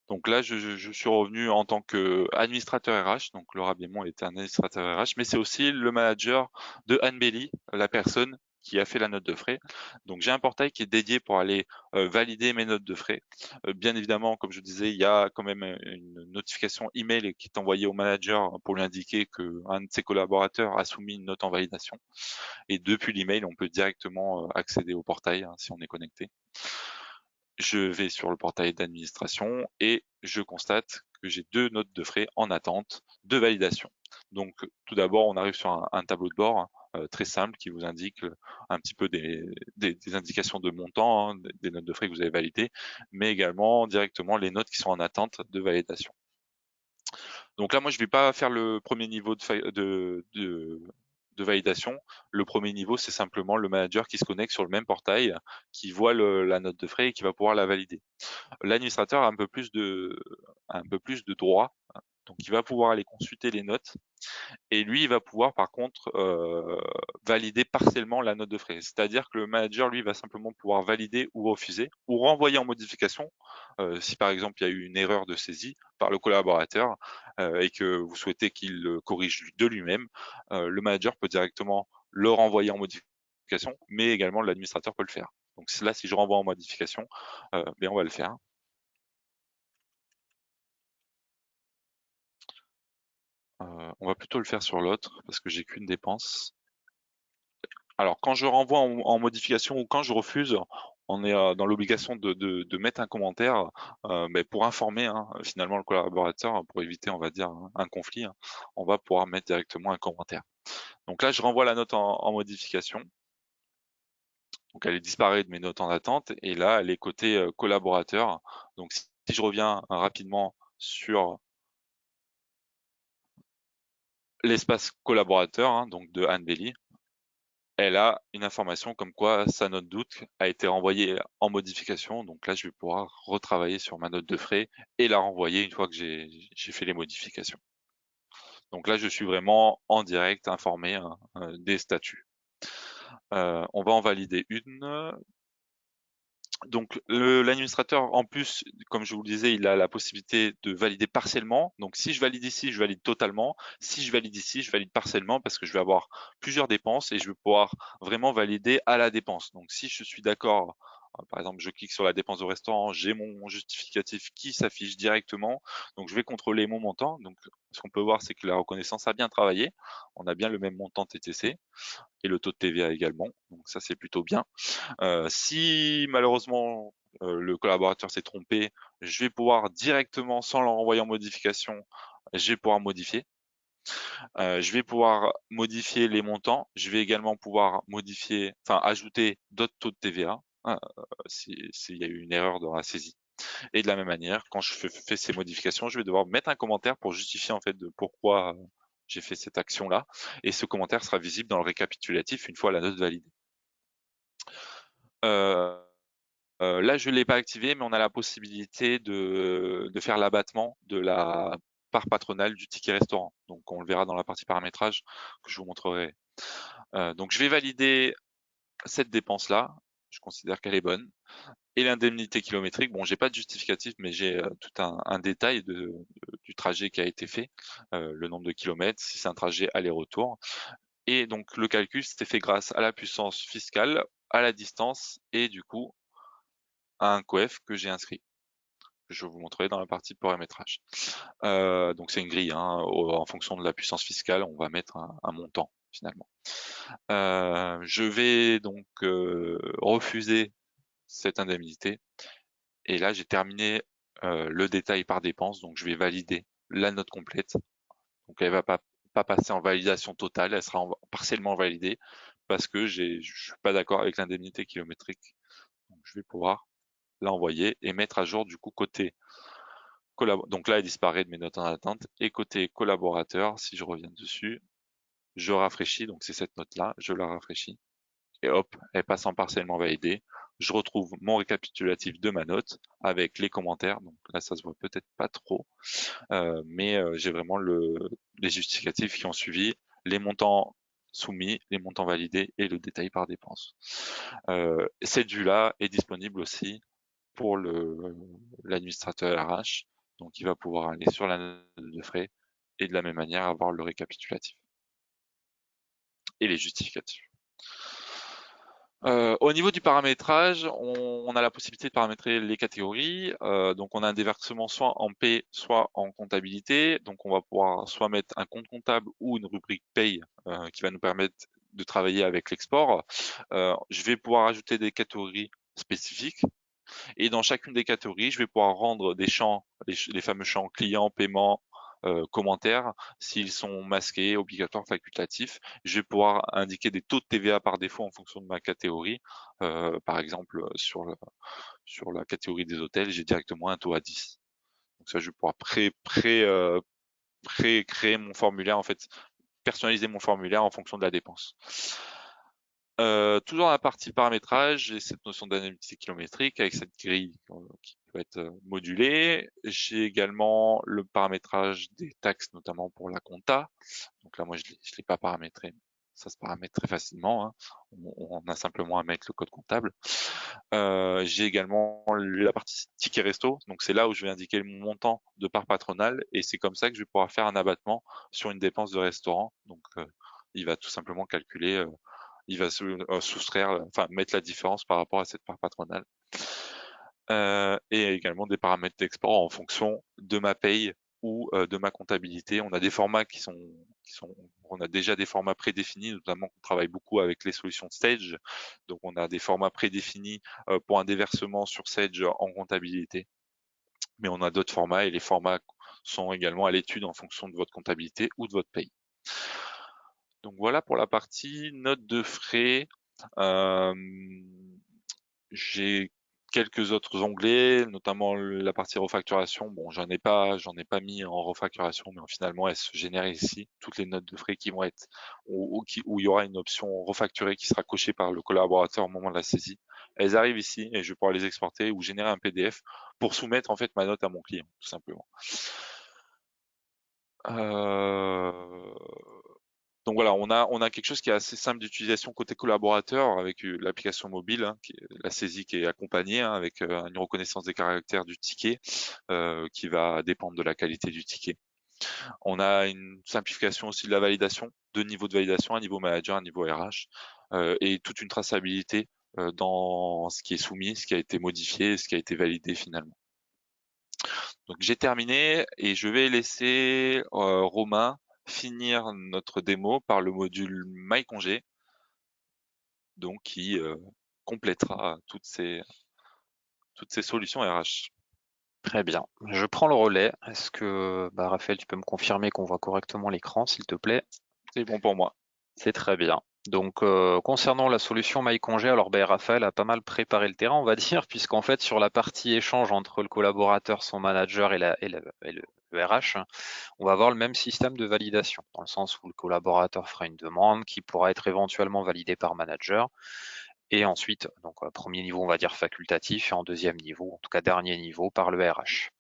Donc là, je suis revenu en tant qu'administrateur RH. Donc Laura Biemont était un administrateur RH, mais c'est aussi le manager de Anne Belly, la personne qui a fait la note de frais. Donc j'ai un portail qui est dédié pour aller valider mes notes de frais. Bien évidemment, comme je disais, il y a quand même une notification email qui est envoyée au manager pour lui indiquer qu'un de ses collaborateurs a soumis une note en validation. Et depuis l'email, on peut directement accéder au portail si on est connecté. Je vais sur le portail d'administration et je constate que j'ai 2 notes de frais en attente de validation. Donc tout d'abord, on arrive sur un tableau de bord très simple qui vous indique un petit peu des indications de montant, hein, des notes de frais que vous avez validées, mais également directement les notes qui sont en attente de validation. Donc là, moi, je vais pas faire le premier niveau de validation. Le premier niveau, c'est simplement le manager qui se connecte sur le même portail, qui voit la note de frais et qui va pouvoir la valider. L'administrateur a un peu plus de droits, donc il va pouvoir aller consulter les notes et lui, il va pouvoir par contre valider partiellement la note de frais. C'est-à-dire que le manager, lui, va simplement pouvoir valider ou refuser ou renvoyer en modification si par exemple il y a eu une erreur de saisie par le collaborateur et que vous souhaitez qu'il le corrige de lui-même, le manager peut directement le renvoyer en modification, mais également l'administrateur peut le faire. Donc là, si je renvoie en modification, ben on va le faire. On va plutôt le faire sur l'autre parce que j'ai qu'une dépense. Alors quand je renvoie en modification ou quand je refuse, on est dans l'obligation de mettre un commentaire mais pour informer finalement le collaborateur, pour éviter on va dire un conflit, on va pouvoir mettre directement un commentaire. Donc là je renvoie la note en modification. Donc elle disparaît de mes notes en attente et là elle est côté collaborateur. Donc si je reviens rapidement sur l'espace collaborateur, donc de Anne Belly, elle a une information comme quoi sa note d'août a été renvoyée en modification. Donc là, je vais pouvoir retravailler sur ma note de frais et la renvoyer une fois que j'ai fait les modifications. Donc là, je suis vraiment en direct informé des statuts. On va en valider une. Donc l'administrateur, en plus, comme je vous le disais, il a la possibilité de valider partiellement. Donc si je valide ici, je valide totalement. Si je valide ici, je valide partiellement parce que je vais avoir plusieurs dépenses et je vais pouvoir vraiment valider à la dépense. Donc si je suis d'accord, par exemple, je clique sur la dépense de restaurant, j'ai mon justificatif qui s'affiche directement. Donc je vais contrôler mon montant. Donc ce qu'on peut voir, c'est que la reconnaissance a bien travaillé. On a bien le même montant TTC et le taux de TVA également. Donc ça, c'est plutôt bien. Si malheureusement le collaborateur s'est trompé, je vais pouvoir directement, sans leur envoyer en modification, je vais pouvoir modifier. Je vais pouvoir modifier les montants. Je vais également pouvoir modifier, enfin ajouter d'autres taux de TVA s'il y a eu une erreur dans la saisie. Et de la même manière, quand je fais ces modifications, je vais devoir mettre un commentaire pour justifier en fait de pourquoi j'ai fait cette action-là. Et ce commentaire sera visible dans le récapitulatif une fois la note validée. Euh, Là, je ne l'ai pas activé, mais on a la possibilité de faire l'abattement de la part patronale du ticket restaurant. Donc, on le verra dans la partie paramétrage que je vous montrerai. Donc, je vais valider cette dépense-là. Je considère qu'elle est bonne. Et l'indemnité kilométrique, bon, j'ai pas de justificatif, mais j'ai tout un détail du trajet qui a été fait, le nombre de kilomètres, si c'est un trajet aller-retour. Et donc, le calcul, c'était fait grâce à la puissance fiscale, à la distance et du coup, à un coef que j'ai inscrit. Je vous montrerai dans la partie paramétrage. Donc c'est une grille, hein, en fonction de la puissance fiscale, on va mettre un montant finalement. Je vais donc refuser cette indemnité et là j'ai terminé le détail par dépense, donc je vais valider la note complète. Donc elle va pas passer en validation totale, elle sera partiellement validée parce que je suis pas d'accord avec l'indemnité kilométrique. Donc je vais pouvoir l'envoyer et mettre à jour du coup côté donc là, elle disparaît de mes notes en attente. Et côté collaborateur, si je reviens dessus, je rafraîchis. Donc c'est cette note-là, je la rafraîchis. Et hop, elle passe en partiellement validée. Je retrouve mon récapitulatif de ma note avec les commentaires. Donc là, ça se voit peut-être pas trop, mais j'ai vraiment les justificatifs qui ont suivi, les montants soumis, les montants validés et le détail par dépense. Cette vue-là est disponible aussi pour l'administrateur RH. Donc, il va pouvoir aller sur la note de frais et de la même manière avoir le récapitulatif et les justificatifs. Au niveau du paramétrage, on a la possibilité de paramétrer les catégories. Donc, on a un déversement soit en paie, soit en comptabilité. Donc, on va pouvoir soit mettre un compte comptable ou une rubrique paye qui va nous permettre de travailler avec l'export. Je vais pouvoir ajouter des catégories spécifiques. Et dans chacune des catégories, je vais pouvoir rendre des champs, les fameux champs clients, paiement, commentaires, s'ils sont masqués, obligatoires, facultatifs. Je vais pouvoir indiquer des taux de TVA par défaut en fonction de ma catégorie. Par exemple, sur la catégorie des hôtels, j'ai directement un taux à 10. Donc ça, je vais pouvoir créer mon formulaire, en fait, personnaliser mon formulaire en fonction de la dépense. Toujours dans la partie paramétrage, j'ai cette notion d'analytique kilométrique avec cette grille qui peut être modulée. J'ai également le paramétrage des taxes, notamment pour la compta. Donc là, moi, je l'ai pas paramétré. Ça se paramètre très facilement, hein. On a simplement à mettre le code comptable. J'ai également la partie ticket resto. Donc c'est là où je vais indiquer mon montant de part patronale et c'est comme ça que je vais pouvoir faire un abattement sur une dépense de restaurant. Donc il va tout simplement calculer il va soustraire, enfin mettre la différence par rapport à cette part patronale. Et également des paramètres d'export en fonction de ma paye ou de ma comptabilité. On a des formats on a déjà des formats prédéfinis, notamment on travaille beaucoup avec les solutions de Sage. Donc on a des formats prédéfinis pour un déversement sur Sage en comptabilité. Mais on a d'autres formats et les formats sont également à l'étude en fonction de votre comptabilité ou de votre paye. Donc voilà pour la partie note de frais. Euh, j'ai quelques autres onglets, notamment la partie refacturation. Bon, j'en ai pas mis en refacturation, mais finalement, elles se génèrent ici. Toutes les notes de frais qui vont être, où il y aura une option refacturée qui sera cochée par le collaborateur au moment de la saisie. Elles arrivent ici et je vais pouvoir les exporter ou générer un PDF pour soumettre en fait ma note à mon client, tout simplement. Euh, Donc voilà, on a quelque chose qui est assez simple d'utilisation côté collaborateur avec l'application mobile, hein, la saisie qui est accompagnée hein, avec une reconnaissance des caractères du ticket qui va dépendre de la qualité du ticket. On a une simplification aussi de la validation, deux niveaux de validation, un niveau manager, un niveau RH, et toute une traçabilité dans ce qui est soumis, ce qui a été modifié, ce qui a été validé finalement. Donc j'ai terminé et je vais laisser Romain finir notre démo par le module MyCongé, donc qui complétera toutes ces solutions RH. Très bien. Je prends le relais. Est-ce que, Raphaël, tu peux me confirmer qu'on voit correctement l'écran, s'il te plaît? C'est bon pour moi. C'est très bien. Donc, concernant la solution MyCongé, alors Raphaël a pas mal préparé le terrain, on va dire, puisqu'en fait, sur la partie échange entre le collaborateur, son manager et le RH, on va avoir le même système de validation, dans le sens où le collaborateur fera une demande qui pourra être éventuellement validée par manager, et ensuite, donc premier niveau, on va dire facultatif, et en deuxième niveau, en tout cas dernier niveau, par le RH.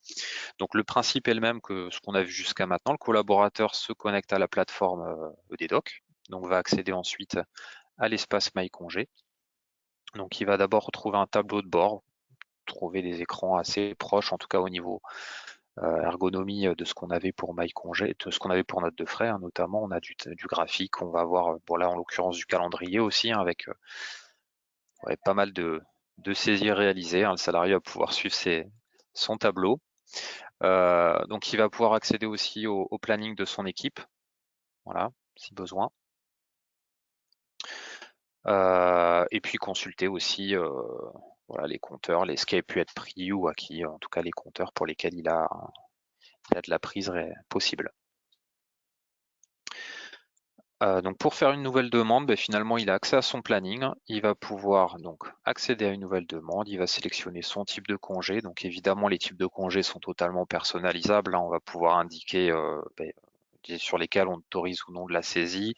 Donc le principe est le même que ce qu'on a vu jusqu'à maintenant. Le collaborateur se connecte à la plateforme EDDoc, donc va accéder ensuite à l'espace MyCongé. Donc il va d'abord retrouver un tableau de bord, trouver des écrans assez proches, en tout cas au niveau ergonomie de ce qu'on avait pour MyCongé, de ce qu'on avait pour note de frais, hein, notamment. On a du graphique, on va avoir, bon là en l'occurrence du calendrier aussi, hein, avec pas mal de saisies réalisées. Hein. Le salarié va pouvoir suivre son tableau. Donc il va pouvoir accéder aussi au planning de son équipe, voilà, si besoin. Et puis consulter aussi voilà, les compteurs, ce qui a pu être pris ou acquis, en tout cas les compteurs pour lesquels il a de la prise possible. Donc pour faire une nouvelle demande, finalement il a accès à son planning, il va pouvoir donc accéder à une nouvelle demande, il va sélectionner son type de congé, donc évidemment les types de congés sont totalement personnalisables, là on va pouvoir indiquer sur lesquels on autorise ou non de la saisie,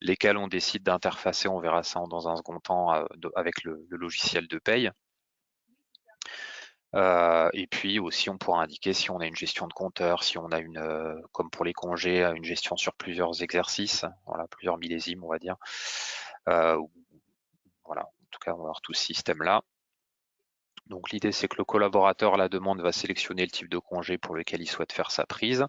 lesquels on décide d'interfacer, on verra ça dans un second temps avec le logiciel de paye. Et puis aussi, on pourra indiquer si on a une gestion de compteur, si on a comme pour les congés, une gestion sur plusieurs exercices, voilà, plusieurs millésimes, on va dire. Voilà, en tout cas, on va avoir tout ce système-là. Donc l'idée, c'est que le collaborateur à la demande va sélectionner le type de congé pour lequel il souhaite faire sa prise,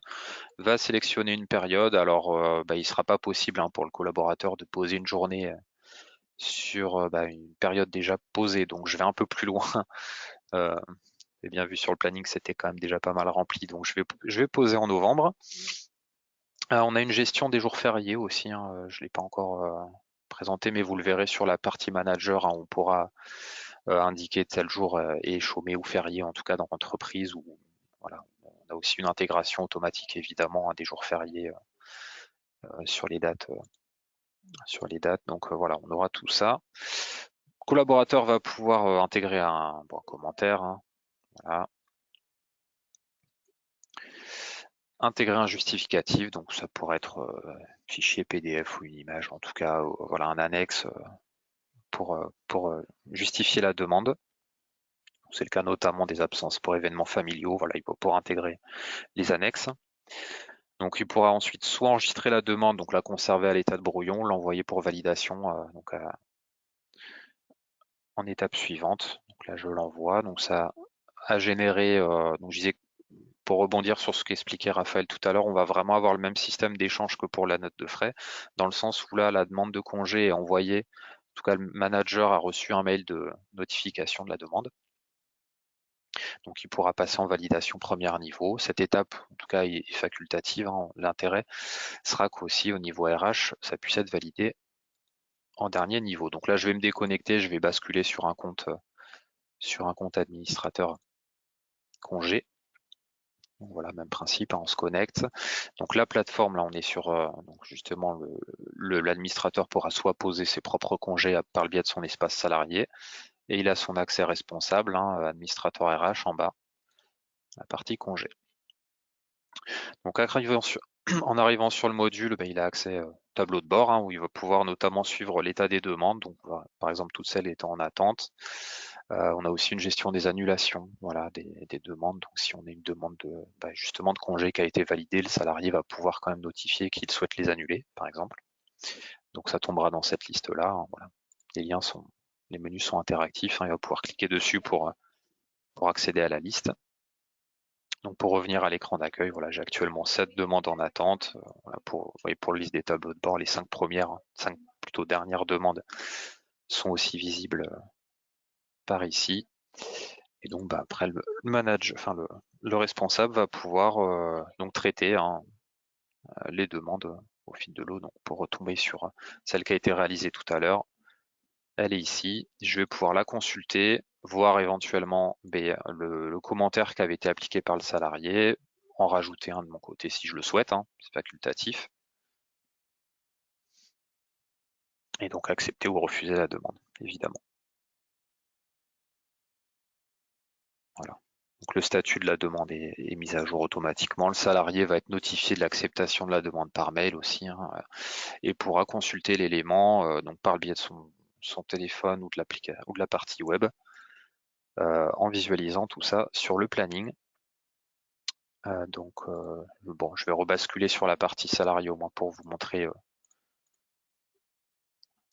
va sélectionner une période. Alors, il ne sera pas possible pour le collaborateur de poser une journée sur une période déjà posée. Donc je vais un peu plus loin. Vous avez bien vu sur le planning, c'était quand même déjà pas mal rempli. Donc je vais poser en novembre. On a une gestion des jours fériés aussi. Hein, je ne l'ai pas encore présenté, mais vous le verrez sur la partie manager. Hein, on pourra indiquer tel jour est chômé ou férié, en tout cas dans l'entreprise. Voilà, on a aussi une intégration automatique évidemment des jours fériés sur les dates. Donc voilà, on aura tout ça. Le collaborateur va pouvoir intégrer un commentaire. Hein, voilà. Intégrer un justificatif, donc ça pourrait être fichier PDF ou une image, en tout cas, voilà, un annexe pour justifier la demande. C'est le cas notamment des absences pour événements familiaux. Voilà, il va pouvoir intégrer les annexes. Donc il pourra ensuite soit enregistrer la demande, donc la conserver à l'état de brouillon, l'envoyer pour validation en étape suivante. Donc là je l'envoie. Donc ça a généré, donc je disais, pour rebondir sur ce qu'expliquait Raphaël tout à l'heure, on va vraiment avoir le même système d'échange que pour la note de frais, dans le sens où là, la demande de congé est envoyée, en tout cas, le manager a reçu un mail de notification de la demande. Donc, il pourra passer en validation premier niveau. Cette étape, en tout cas, est facultative. Hein. L'intérêt sera qu'aussi, au niveau RH, ça puisse être validé en dernier niveau. Donc là, je vais me déconnecter, je vais basculer sur un compte administrateur congé. Donc voilà, même principe, hein, on se connecte. Donc la plateforme, là, on est sur, donc justement, l'administrateur pourra soit poser ses propres congés par le biais de son espace salarié, et il a son accès responsable, hein, administrateur RH en bas, la partie congé. Donc en arrivant sur le module, il a accès au tableau de bord, hein, où il va pouvoir notamment suivre l'état des demandes, donc par exemple toutes celles étant en attente. On a aussi une gestion des annulations, voilà, des demandes. Donc si on a une demande justement de congé qui a été validée, le salarié va pouvoir quand même notifier qu'il souhaite les annuler, par exemple. Donc ça tombera dans cette liste-là. Hein, voilà. Les menus sont interactifs. Hein, il va pouvoir cliquer dessus pour accéder à la liste. Donc pour revenir à l'écran d'accueil, voilà, j'ai actuellement 7 demandes en attente. Voilà, pour la liste des tableaux de bord, les 5 plutôt dernières demandes sont aussi visibles par ici. Et donc après le manager, enfin le responsable va pouvoir donc traiter les demandes au fil de l'eau, donc pour retomber sur celle qui a été réalisée tout à l'heure. Elle est ici. Je vais pouvoir la consulter, voir éventuellement le commentaire qui avait été appliqué par le salarié, en rajouter un de mon côté si je le souhaite, hein, c'est facultatif. Et donc accepter ou refuser la demande, évidemment. Voilà. Donc le statut de la demande est mis à jour automatiquement. Le salarié va être notifié de l'acceptation de la demande par mail aussi, hein, et pourra consulter l'élément donc par le biais de son téléphone ou de la partie web, en visualisant tout ça sur le planning. Bon, je vais rebasculer sur la partie salarié au moins pour vous montrer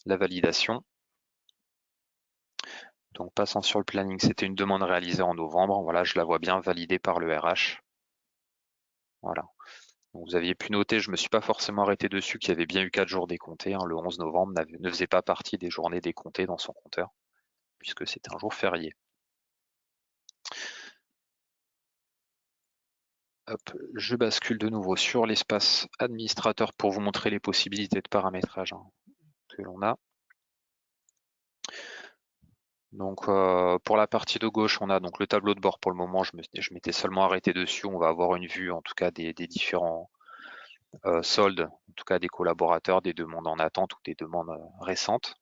la validation. Donc passant sur le planning, c'était une demande réalisée en novembre. Voilà, je la vois bien validée par le RH. Voilà. Donc vous aviez pu noter, je ne me suis pas forcément arrêté dessus, qu'il y avait bien eu 4 jours décomptés, hein. Le 11 novembre ne faisait pas partie des journées décomptées dans son compteur, puisque c'était un jour férié. Hop, je bascule de nouveau sur l'espace administrateur pour vous montrer les possibilités de paramétrage, hein, que l'on a. Donc pour la partie de gauche, on a donc le tableau de bord. Pour le moment, je m'étais seulement arrêté dessus. On va avoir une vue en tout cas des différents soldes, en tout cas des collaborateurs, des demandes en attente ou des demandes récentes.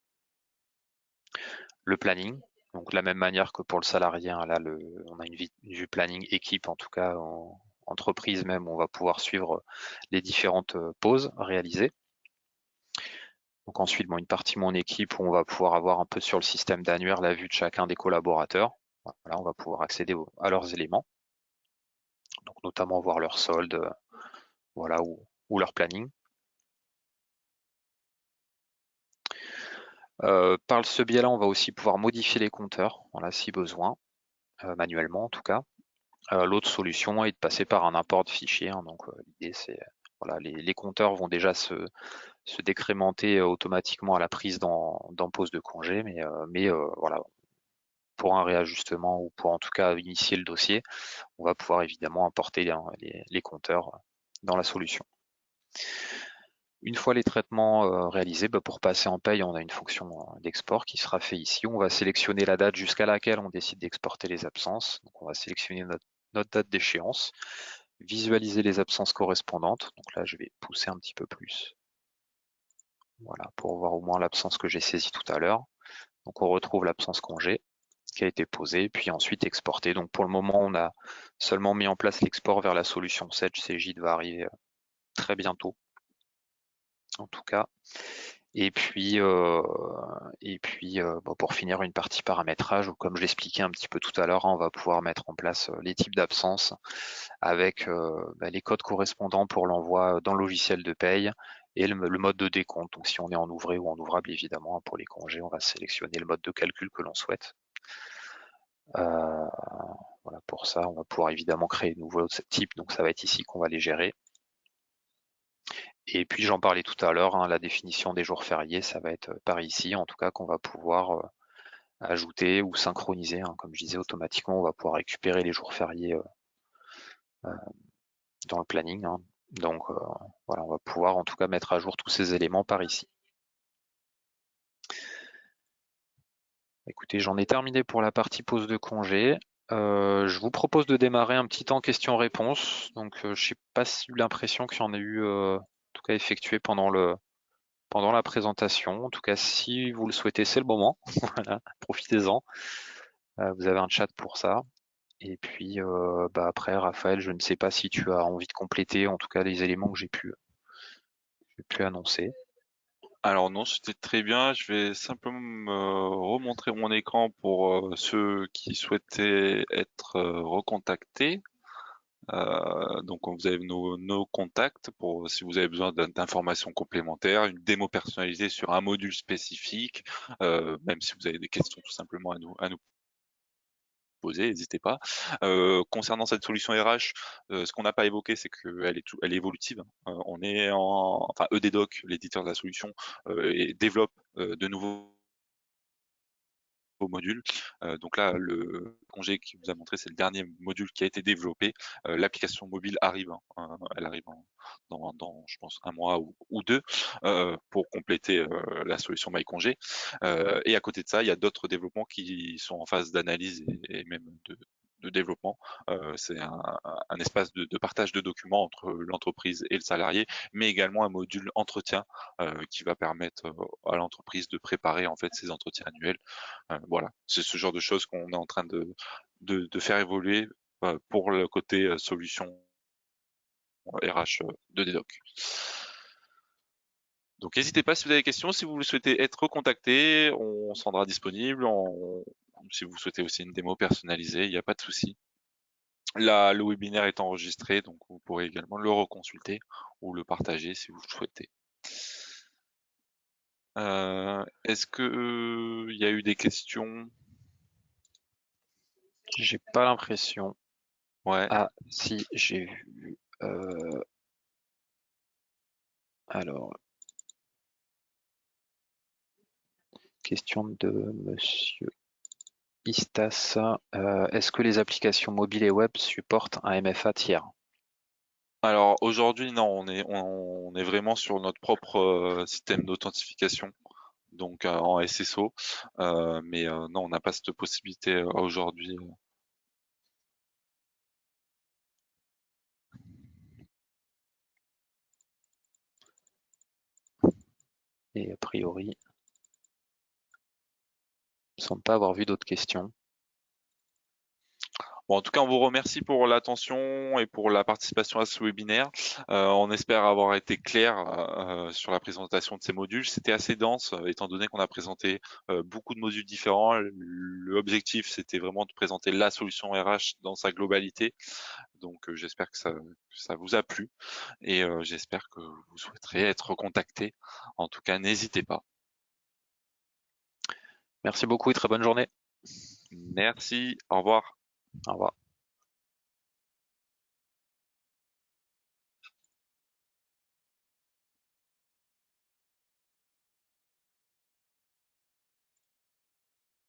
Le planning, donc de la même manière que pour le salarié, hein, là on a une vue planning équipe, en tout cas en entreprise même, on va pouvoir suivre les différentes pauses réalisées. Donc ensuite, bon, une partie mon équipe où on va pouvoir avoir un peu sur le système d'annuaire la vue de chacun des collaborateurs. Voilà, on va pouvoir accéder à leurs éléments, donc notamment voir leur solde, voilà, ou leur planning. Par ce biais-là, on va aussi pouvoir modifier les compteurs, voilà, si besoin, manuellement en tout cas. L'autre solution est de passer par un import de fichiers, hein, donc l'idée c'est voilà, les compteurs vont déjà se décrémenter automatiquement à la prise dans pause de congé, mais voilà, pour un réajustement ou pour en tout cas initier le dossier, on va pouvoir évidemment importer les compteurs dans la solution. Une fois les traitements réalisés, pour passer en paye, on a une fonction d'export qui sera fait ici. On va sélectionner la date jusqu'à laquelle on décide d'exporter les absences. Donc on va sélectionner notre date d'échéance, visualiser les absences correspondantes. Donc là, je vais pousser un petit peu plus. Voilà, pour voir au moins l'absence que j'ai saisie tout à l'heure. Donc on retrouve l'absence congé qui a été posée, puis ensuite exportée. Donc pour le moment, on a seulement mis en place l'export vers la solution Sage. Cegid va arriver très bientôt, en tout cas. Et puis pour finir, une partie paramétrage où, comme j'expliquais un petit peu tout à l'heure, on va pouvoir mettre en place les types d'absence avec les codes correspondants pour l'envoi dans le logiciel de paye et le mode de décompte. Donc si on est en ouvré ou en ouvrable, évidemment, pour les congés, on va sélectionner le mode de calcul que l'on souhaite. Voilà, pour ça, on va pouvoir évidemment créer de nouveaux types, donc ça va être ici qu'on va les gérer. Et puis j'en parlais tout à l'heure, hein, la définition des jours fériés, ça va être par ici, en tout cas, qu'on va pouvoir ajouter ou synchroniser, hein, comme je disais, automatiquement, on va pouvoir récupérer les jours fériés dans le planning, hein. Donc voilà, on va pouvoir en tout cas mettre à jour tous ces éléments par ici. Écoutez, j'en ai terminé pour la partie pause de congé. Je vous propose de démarrer un petit temps questions-réponses. Donc je n'ai pas eu l'impression qu'il y en a eu en tout cas effectué pendant la présentation. En tout cas, si vous le souhaitez, c'est le moment. Voilà, profitez-en. Vous avez un chat pour ça. Et puis après, Raphaël, je ne sais pas si tu as envie de compléter en tout cas les éléments que j'ai pu annoncer. Alors non, c'était très bien. Je vais simplement me remontrer mon écran pour ceux qui souhaitaient être recontactés. Donc vous avez nos contacts pour si vous avez besoin d'informations complémentaires, une démo personnalisée sur un module spécifique, même si vous avez des questions tout simplement à nous poser, n'hésitez pas. Concernant cette solution RH, ce qu'on n'a pas évoqué, c'est qu'elle elle est évolutive, hein. On est enfin EDDoc, l'éditeur de la solution, développe de nouveaux modules. Donc là, le congé qui vous a montré, c'est le dernier module qui a été développé. L'application mobile arrive, hein, elle arrive dans, je pense, un mois ou deux, pour compléter la solution MyCongé. Et à côté de ça, il y a d'autres développements qui sont en phase d'analyse et même de développement. C'est un espace de partage de documents entre l'entreprise et le salarié, mais également un module entretien qui va permettre à l'entreprise de préparer en fait ses entretiens annuels. Voilà, c'est ce genre de choses qu'on est en train de faire évoluer pour le côté solution RH de Dedoc. Donc n'hésitez pas si vous avez des questions, si vous souhaitez être recontacté, on se rendra disponible. Si vous souhaitez aussi une démo personnalisée, il n'y a pas de souci. Là, le webinaire est enregistré, donc vous pourrez également le reconsulter ou le partager si vous le souhaitez. Est-ce que il y a eu des questions? J'ai pas l'impression. Ouais. Ah, si, j'ai vu. Alors, question de monsieur Istas. Est-ce que les applications mobiles et web supportent un MFA tiers? Alors aujourd'hui, non, on est vraiment sur notre propre système d'authentification, donc en SSO, mais non, on n'a pas cette possibilité aujourd'hui. Et a priori, il ne semble pas avoir vu d'autres questions. Bon, en tout cas, on vous remercie pour l'attention et pour la participation à ce webinaire. On espère avoir été clair sur la présentation de ces modules. C'était assez dense, étant donné qu'on a présenté beaucoup de modules différents. L'objectif, c'était vraiment de présenter la solution RH dans sa globalité. Donc, j'espère que ça vous a plu et j'espère que vous souhaiterez être contacté. En tout cas, n'hésitez pas. Merci beaucoup et très bonne journée. Merci, au revoir. Au revoir.